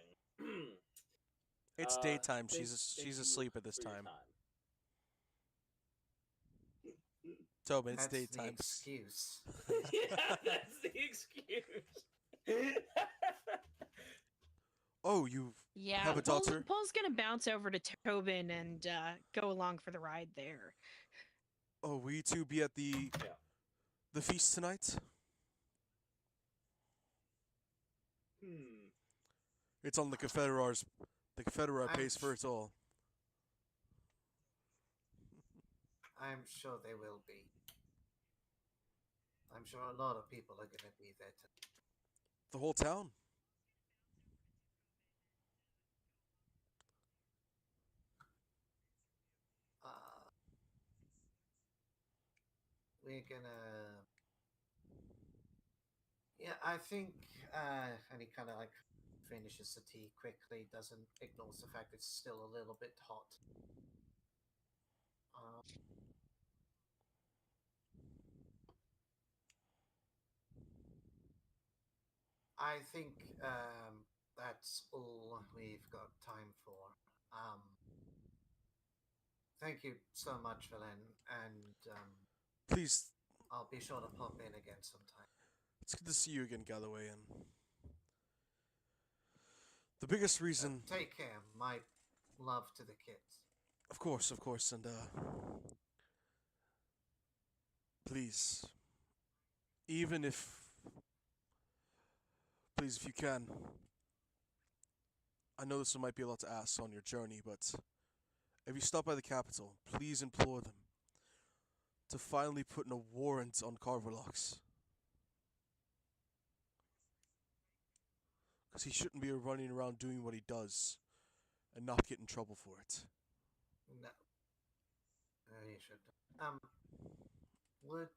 It's daytime. Thank She's you asleep at this for your time. Tobin, it's That's the daytime. excuse. Yeah, that's the excuse. Oh, you Yeah, have a daughter? Paul's gonna bounce over to Tobin and go along for the ride there. Oh, will you two be at the feast tonight? It's on the Confederars. The Confederate I'm pays for sh- it all. I'm sure they will be. I'm sure a lot of people are going to be there tonight. The whole town. Uh, we're gonna. Yeah, I think. And he kind of like finishes the tea quickly. Doesn't ignores the fact it's still a little bit hot. Um, I think that's all we've got time for. Um, thank you so much, Valen, and Please, I'll be sure to pop in again sometime. it's good to see you again, Galloway. And the biggest reason, Take care. My love to the kids. of course, and please, even if, please, if you can, I know this might be a lot to ask on your journey, but if you stop by the capital, please implore them to finally put in a warrant on Carverlocks. Because he shouldn't be running around doing what he does and not get in trouble for it. No, you should. Would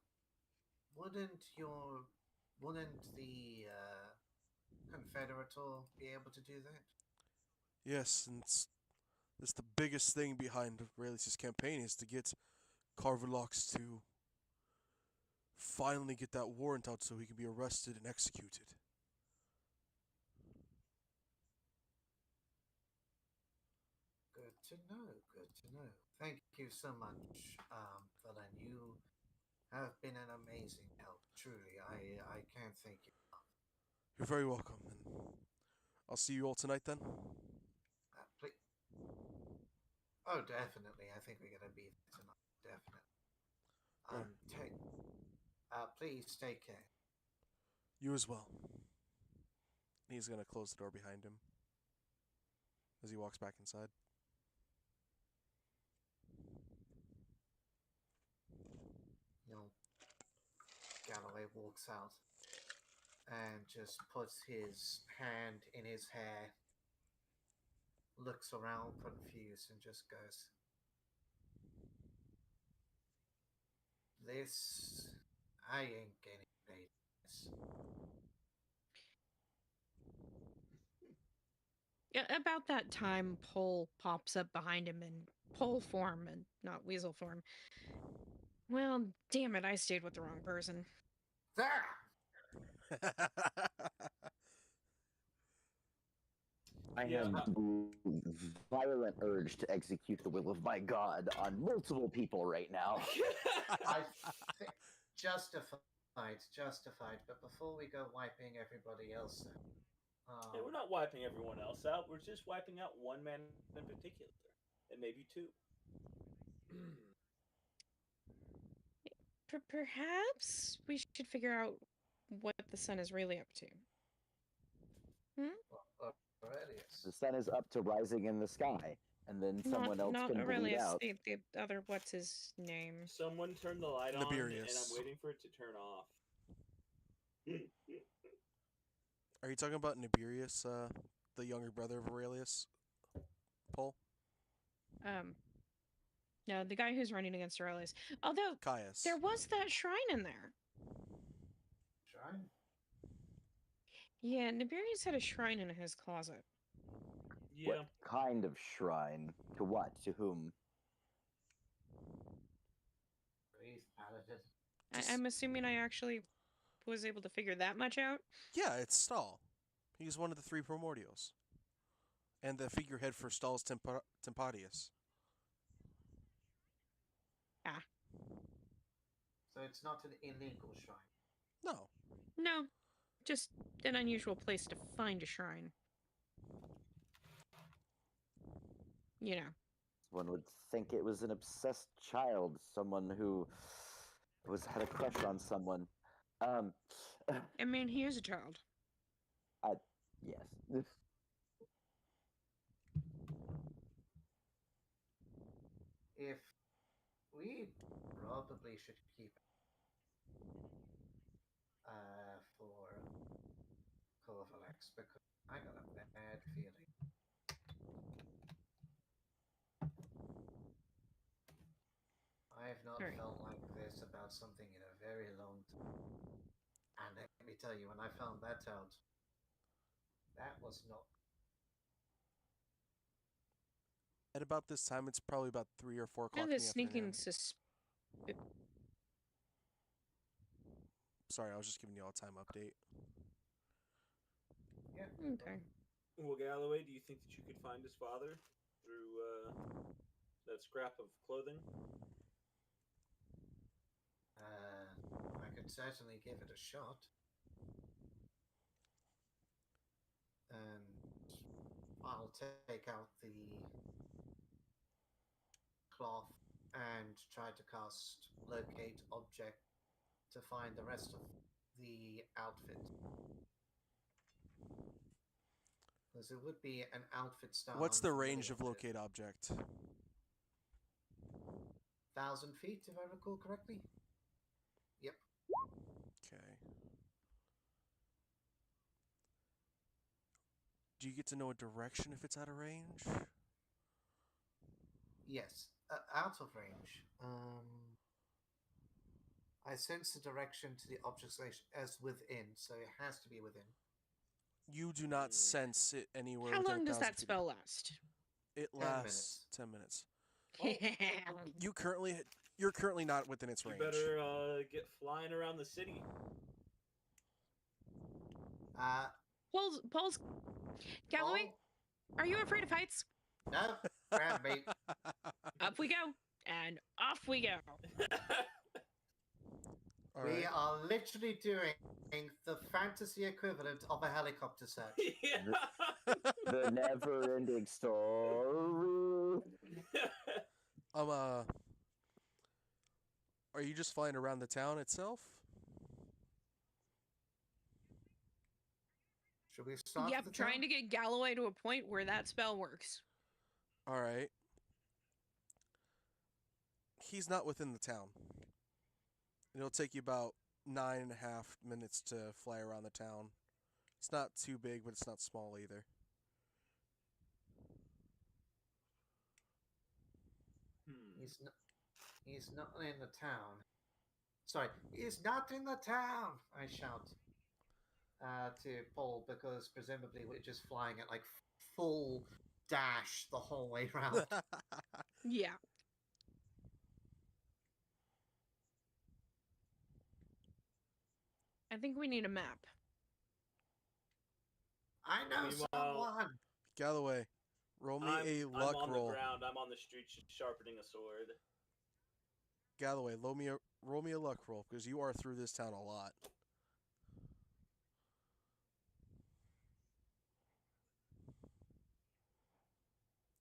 wouldn't your wouldn't the Confederator be able to do that? Yes, and it's the biggest thing behind Aurelius' campaign is to get Carverlocks to finally get that warrant out so he can be arrested and executed. Good to know. Good to know. Thank you so much, Valen. You have been an amazing help. Truly, I can't thank you enough. You're very welcome, and I'll see you all tonight then. Please. Oh, definitely. I think we're gonna be there tonight. Definitely. Take. Please take care. You as well. He's gonna close the door behind him as he walks back inside. You know, Galloway walks out and just puts his hand in his hair, looks around confused, and just goes, "This, I ain't getting paid for this." Yeah, about that time, Pole pops up behind him in pole form and not weasel form. Well, damn it, I stayed with the wrong person. There! I Yeah, have violent urge to execute the will of my god on multiple people right now. I think justified. But before we go wiping everybody else out, Hey, we're not wiping everyone else out. We're just wiping out one man in particular, and maybe two. Perhaps we should figure out what the sun is really up to. Aurelius. The sun is up to rising in the sky, and then someone else not can bleed Aurelius, out. the other, what's his name? Someone turn the light on, and I'm Nibirius. waiting for it to turn off. Are you talking about Nibirius, the younger brother of Aurelius? Paul? No, the guy who's running against Aurelius. Although, Caius. there was that shrine in there. Shrine? Yeah, Nibirius had a shrine in his closet. Yeah. What kind of shrine? To what? To whom? Breathe, paladin. I'm assuming I actually was able to figure that much out. Yeah, it's Stahl. He's one of the three primordials. And the figurehead for Stahl's Tempadius. So it's not an illegal shrine. No. No, just an unusual place to find a shrine. You know. One would think it was an obsessed child, someone who had a crush on someone. I mean, he is a child. Yes. if we probably should keep for Corvalex because I got a bad feeling. I have not Alright. felt like this about something in a very long time. And let me tell you, when I found that out, that was not. At about this time, it's probably about 3 or 4 o'clock And in the the sneaking afternoon. Sorry, I was just giving you all a time update. Yeah. Okay. Well, Galloway, do you think that you could find his father through that scrap of clothing? I could certainly give it a shot. And I'll take out the cloth and try to cast locate object to find the rest of the outfit. Because it would be an outfit style. What's I'm the familiar range of with. locate object? 1,000 feet, if I recall correctly. Yep. Okay. Do you get to know a direction if it's out of range? Yes. Out of range. I sense the direction to the object as within, so it has to be within. You do not sense it anywhere. How within long does 1,000 that feet. spell last? It 10 lasts minutes. 10 minutes. Oh. You're currently not within its You range. better get flying around the city. Paul's Galloway, Oh, are you afraid of heights? no, grab me. Up we go. And off we go. All We right. are literally doing the fantasy equivalent of a helicopter search. Yeah. The never-ending story. Are you just flying around the town itself? Should we start? Yep, with the trying town? to get Galloway to a point where that spell works. All right. He's not within the town. It'll take you about 9.5 minutes to fly around the town. It's not too big, but it's not small either. He's not in the town. Sorry, he's not in the town. I shout to Paul because presumably we're just flying at like full dash the whole way round. Yeah. I think we need a map. I know Meanwhile- someone. Galloway, roll me a I'm luck on roll. the ground. I'm on the street sharpening a sword. Galloway, roll me a luck roll because you are through this town a lot.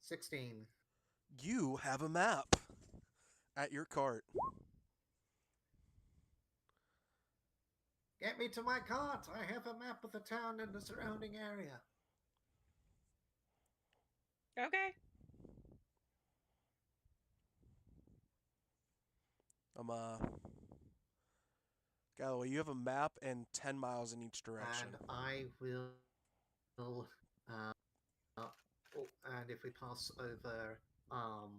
$16. You have a map at your cart. Get me to my cart. I have a map of the town and the surrounding area. Okay. Galloway, you have a map and 10 miles in each direction. And I will. And if we pass over, I'll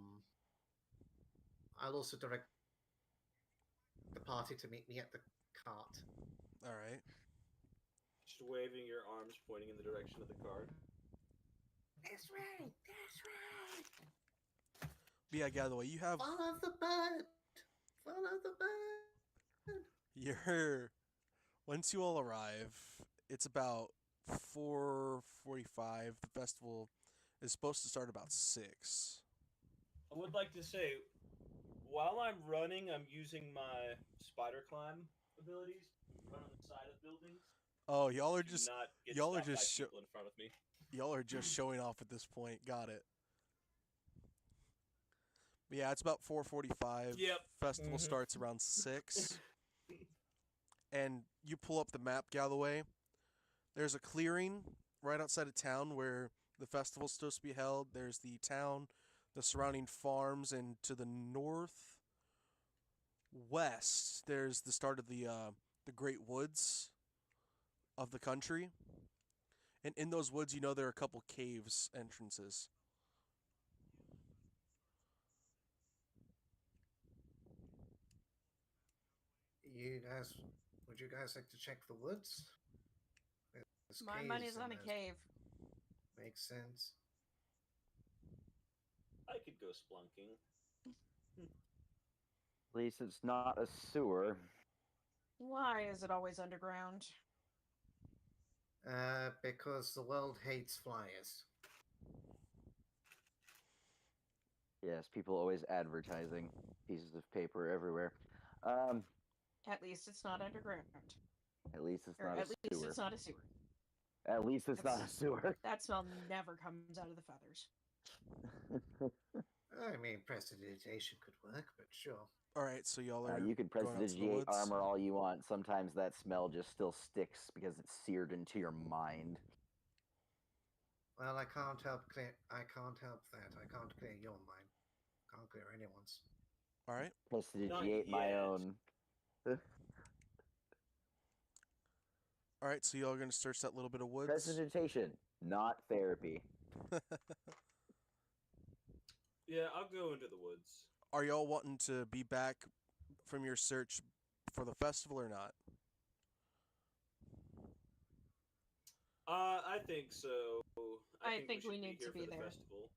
also direct the party to meet me at the cart. All right. Just waving your arms, pointing in the direction of the card. This way. This way. But yeah, Galloway, you have Follow the bird. Follow the bird. your. Once you all arrive, it's about 4:45. The festival is supposed to start about 6. I would like to say, while I'm running, I'm using my spider climb abilities. Run on the side of buildings. Oh, y'all are Do just not get y'all are stopped by just people in front of me. y'all are just showing off at this point. Got it. But yeah, it's about 4:45. Yep. Festival Mhm. starts around 6. And you pull up the map, Galloway. There's a clearing right outside of town where the festival's supposed to be held. There's the town. the surrounding farms, and to the northwest, there's the start of the Great Woods of the country. And in those woods, you know there are a couple caves entrances. You guys, would you guys like to check the woods? There's My caves money's in on a those. cave. Makes sense. I could go splunking. At least it's not a sewer. Why is it always underground? Because the world hates flyers. Yes, people always advertising pieces of paper everywhere. At least it's not underground. At least it's Or not at a least sewer. it's not a sewer. At least it's not a That's- sewer. That smell never comes out of the feathers. I mean, prestidigitation could work, but sure. All right, so y'all are You can going out to the prestidigitate woods. armor all you want. Sometimes that smell just still sticks because it's seared into your mind. Well, I can't help clear. I can't help that. I can't clear your mind. Can't clear anyone's. All right. Prestidigitate my yet. own. All right, so y'all are going to search that little bit of woods. Prestidigitation, not therapy. Yeah, I'll go into the woods. Are y'all wanting to be back from your search for the festival or not? I think so. I think we should need to here be for the there. festival.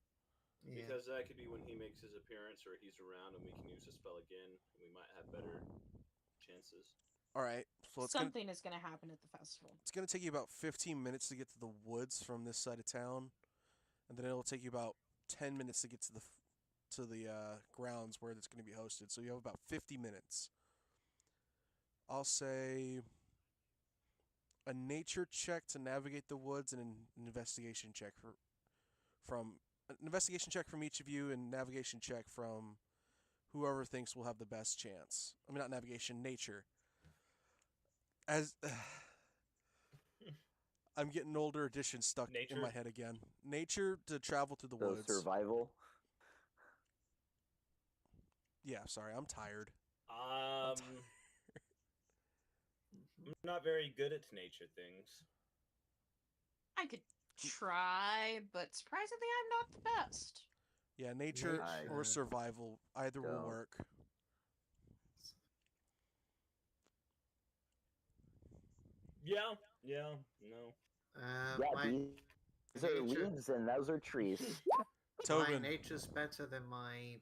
Yeah. Because that could be when he makes his appearance or he's around and we can use the spell again and we might have better chances. All right, so it's gonna Something is going to happen at the festival. take you about 15 minutes to get to the woods from this side of town, and then it'll take you about 10 minutes to get to the grounds where it's going to be hosted. So you have about 50 minutes. I'll say a nature check to navigate the woods and an investigation check from an investigation check from each of you and navigation check from whoever thinks will have the best chance. I mean, not navigation, nature. As I'm getting older edition stuck in Nature? my head again. Nature to travel through the So woods. survival. Yeah, sorry, I'm tired. I'm not very good at nature things. I could try, but surprisingly, I'm not the best. Yeah, nature or Nature. survival, either will Don't. work. Yeah, no. Yeah, My these are nature- leaves and those are trees. my Tobin, nature's better than my.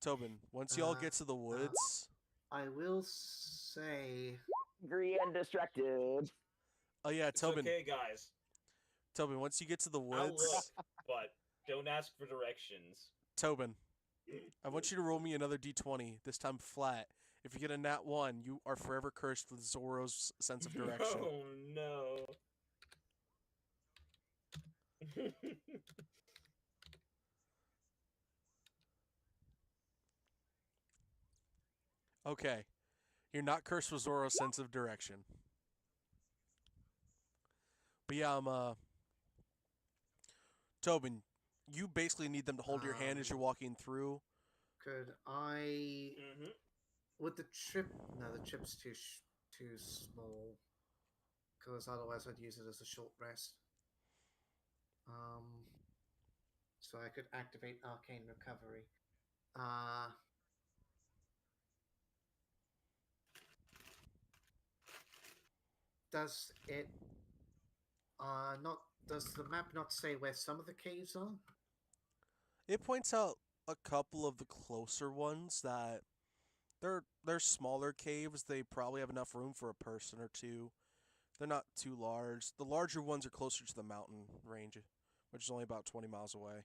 Tobin, once y'all Uh, get to the woods, I will say. Angry and distracted. oh yeah, It's Tobin, okay, guys. Tobin, once you get to the I'll woods, look, but don't ask for directions. Tobin, I want you to roll me another d20, this time flat. If you get a nat 1, you are forever cursed with Zoro's sense of direction. Oh no. Okay. You're not cursed with Zoro's sense of direction. But yeah, Tobin, you basically need them to hold your hand as you're walking through. Could I? Mhm. Would the chip? No, the chip's too small. Because otherwise, I'd use it as a short rest. So I could activate Arcane Recovery. Does it? Not. Does the map not say where some of the caves are? It points out a couple of the closer ones that they're smaller caves. They probably have enough room for a person or two. They're not too large. The larger ones are closer to the mountain range, which is only about 20 miles away.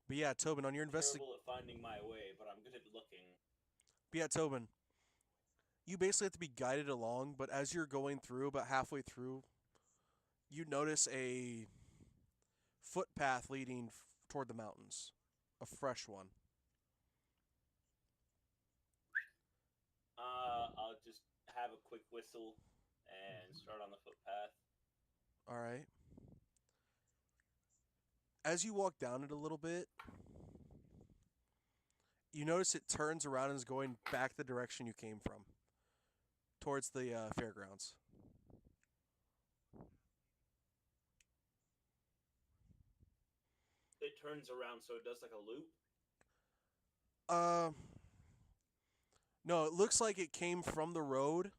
But yeah, Tobin, on your Terrible at finding my way, but I'm good at looking. But yeah, Tobin, you basically have to be guided along, but as you're going through, about halfway through, you notice a footpath leading toward the mountains, a fresh one. I'll just have a quick whistle and start on the footpath. All right. As you walk down it a little bit, you notice it turns around and is going back the direction you came from, towards the fairgrounds. It turns around, so it does like a loop. Uh, no, it looks like it came from the road.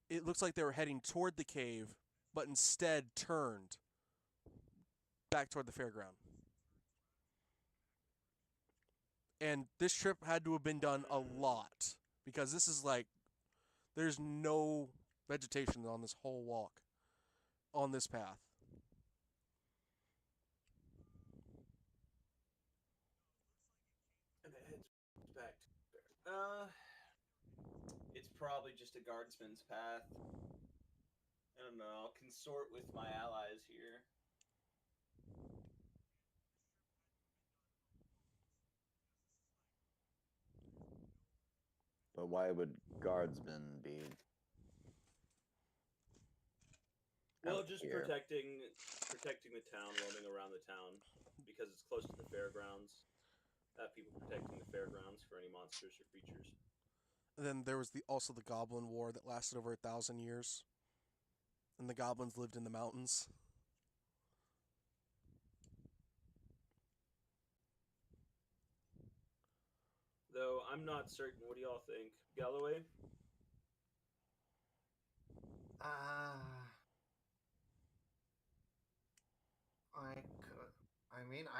It looks like they were heading toward the cave, but instead turned back toward the fairground. And this trip had to have been done a lot because this is like there's no vegetation on this whole walk on this path. And it heads back to it's probably just a guardsman's path. I don't know. I'll consort with my allies here. But why would guardsmen be? Well, out just here? protecting the town, roaming around the town, because it's close to the fairgrounds. People protecting the fairgrounds for any monsters or creatures. And then there was also the Goblin War that lasted over 1,000 years, and the goblins lived in the mountains. Though I'm not certain. What do y'all think, Galloway?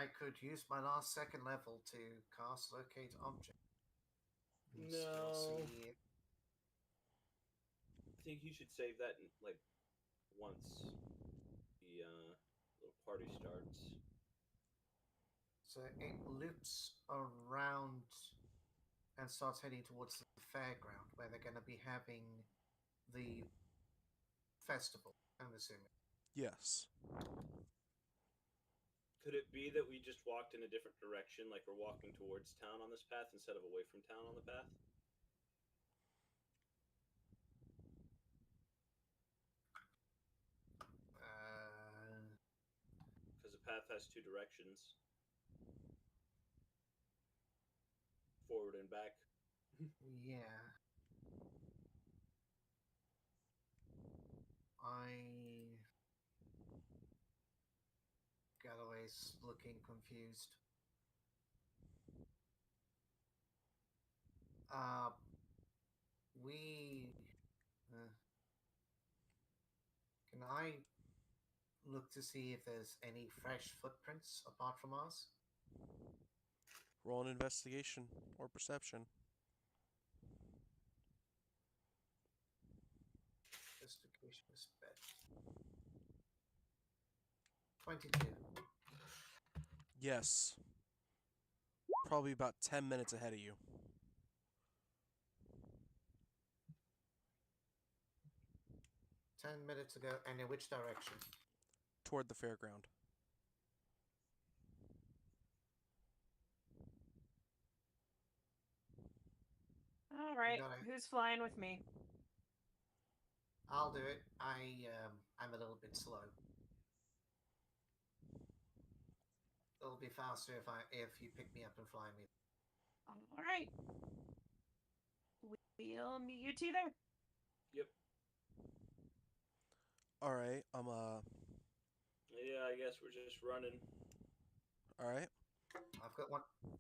I could use my last second level to cast Locate Object. And still No. see I think you should save that like once the little party starts. So it loops around and starts heading towards the fairground where they're going to be having the festival, I'm assuming. Yes. Could it be that we just walked in a different direction, like we're walking towards town on this path instead of away from town on the path? Because the path has two directions. Forward and back. Yeah. Galloway's looking confused. Can I look to see if there's any fresh footprints apart from ours? Roll an investigation or perception. Investigation is best. 22. Yes. Probably about 10 minutes ahead of you. Minutes ago, and in which direction? Toward the fairground. All right. Got it. Who's flying with me? I'll do it. I'm a little bit slow. It'll be faster if you pick me up and fly me. All right. We'll meet you two there. Yep. All right. Yeah, I guess we're just running. All right.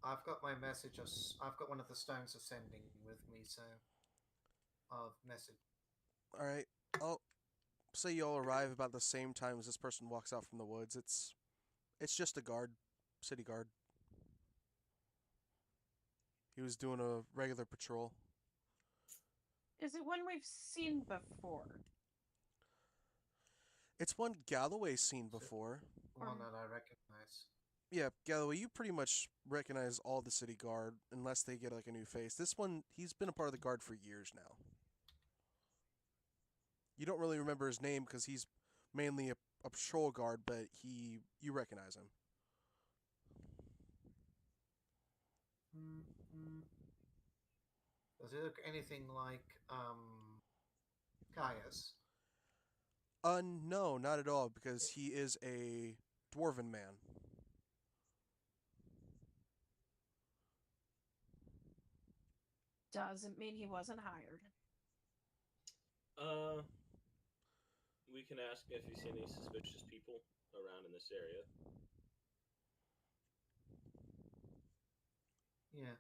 I've got my message. I've got one of the stones of sending with me. So, of message. All right. I'll say you all arrive about the same time as this person walks out from the woods. It's just a guard, city guard. He was doing a regular patrol. Is it one we've seen before? It's one Galloway's seen before. One that I recognize. Yeah, Galloway, you pretty much recognize all the city guard unless they get like a new face. This one, he's been a part of the guard for years now. You don't really remember his name because he's mainly a patrol guard, but you recognize him. Does it look anything like Caius? No, not at all, because he is a dwarven man. Doesn't mean he wasn't hired. We can ask if you see any suspicious people around in this area. Yeah.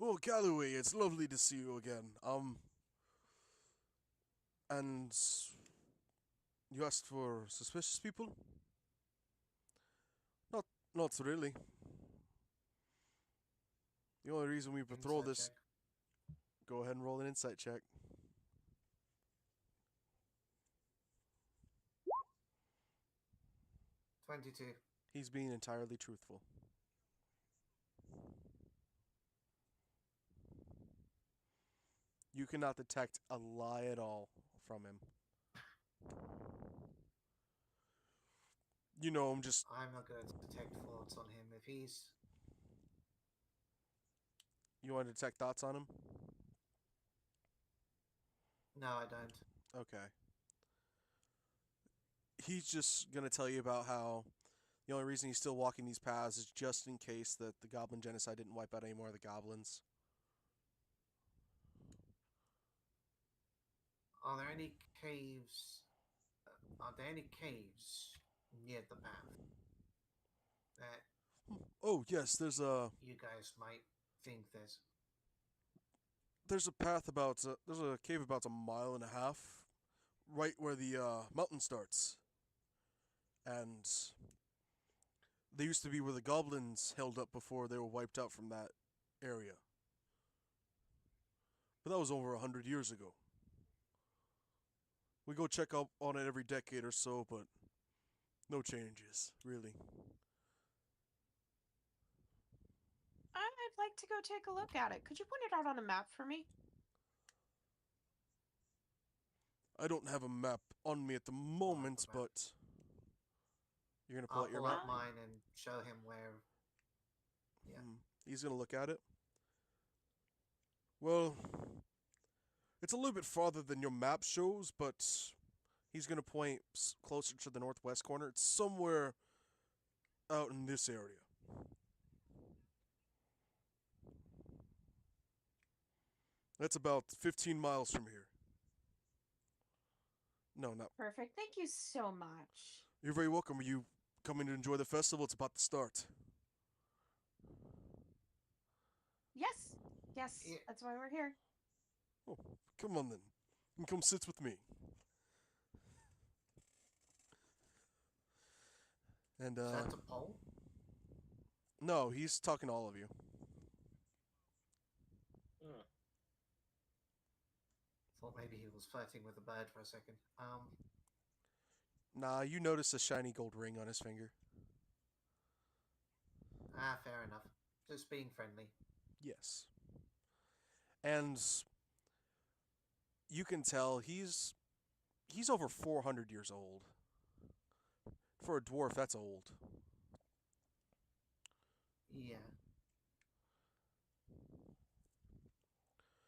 Oh, Galloway, it's lovely to see you again. And you asked for suspicious people? Not really. The only reason we patrol Insight this. check. Go ahead and roll an insight check. $22. He's being entirely truthful. You cannot detect a lie at all from him. You know him just. I'm not going to detect thoughts on him. If he's... You want to detect thoughts on him? No, I don't. Okay. He's just going to tell you about how the only reason he's still walking these paths is just in case that the goblin genocide didn't wipe out any more of the goblins. Are there any caves? Are there any caves near the path that Oh, yes, there's a you guys might think path about there's a cave about a mile and a half right where the mountain starts. And they used to be where the goblins held up before they were wiped out from that area. But that was over 100 years ago. We go check up on it every decade or so, but no changes, really. I'd like to go take a look at it. Could you point it out on a map for me? I don't have a map on me at the moment, map. but you're gonna pull I'll out your pull map. out mine and show him where. Yeah. He's gonna look at it. Well, it's a little bit farther than your map shows, but he's gonna point closer to the northwest corner. It's somewhere out in this area. That's about 15 miles from here. No, not. Perfect. Thank you so much. You're very welcome. Are you coming to enjoy the festival? It's about to start. Yes. Yes. Yeah. That's why we're here. Oh, come on then. And come sit with me. And, Is that the pole? no, he's talking to all of you. Huh. Thought maybe he was flirting with the bird for a second. Nah, you notice a shiny gold ring on his finger. Fair enough. Just being friendly. Yes. And you can tell he's over 400 years old. For a dwarf, that's old. Yeah.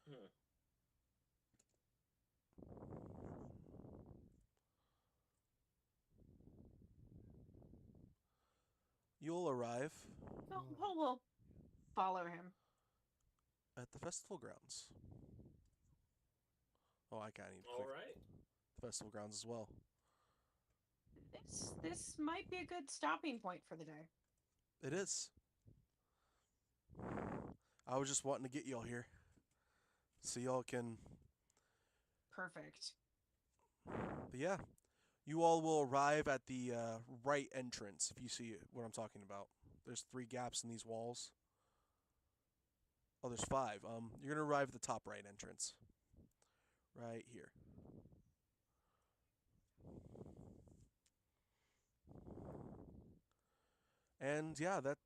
Hmm. You'll arrive We'll follow him. at the festival grounds. Oh, I can't even All click right. the festival grounds as well. This might be a good stopping point for the day. It is. I was just wanting to get y'all here. So y'all can... Perfect. But yeah. You all will arrive at the right entrance, if you see what I'm talking about. There's 3 gaps in these walls. Oh, there's 5. You're going to arrive at the top right entrance. Right here. And yeah, that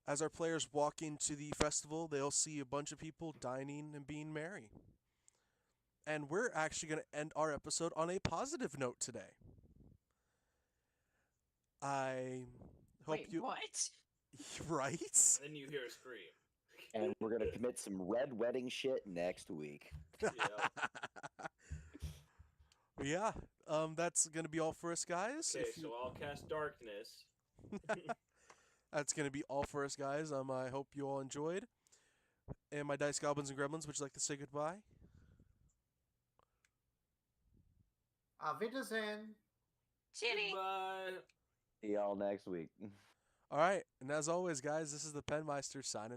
as our players walk into the festival, they'll see a bunch of people dining and being merry. And we're actually going to end our episode on a positive note today. I hope Wait, you what? right? Then you hear a scream. And we're gonna commit some red wedding shit next week. Yeah, that's gonna be all for us, guys. Okay, If you- so I'll cast darkness. That's gonna be all for us, guys. I hope you all enjoyed. And my dice goblins and gremlins, would you like to say goodbye? Auf Wiedersehen. Shitty. Goodbye. See y'all next week. All right, and as always, guys, this is the Penmeister signing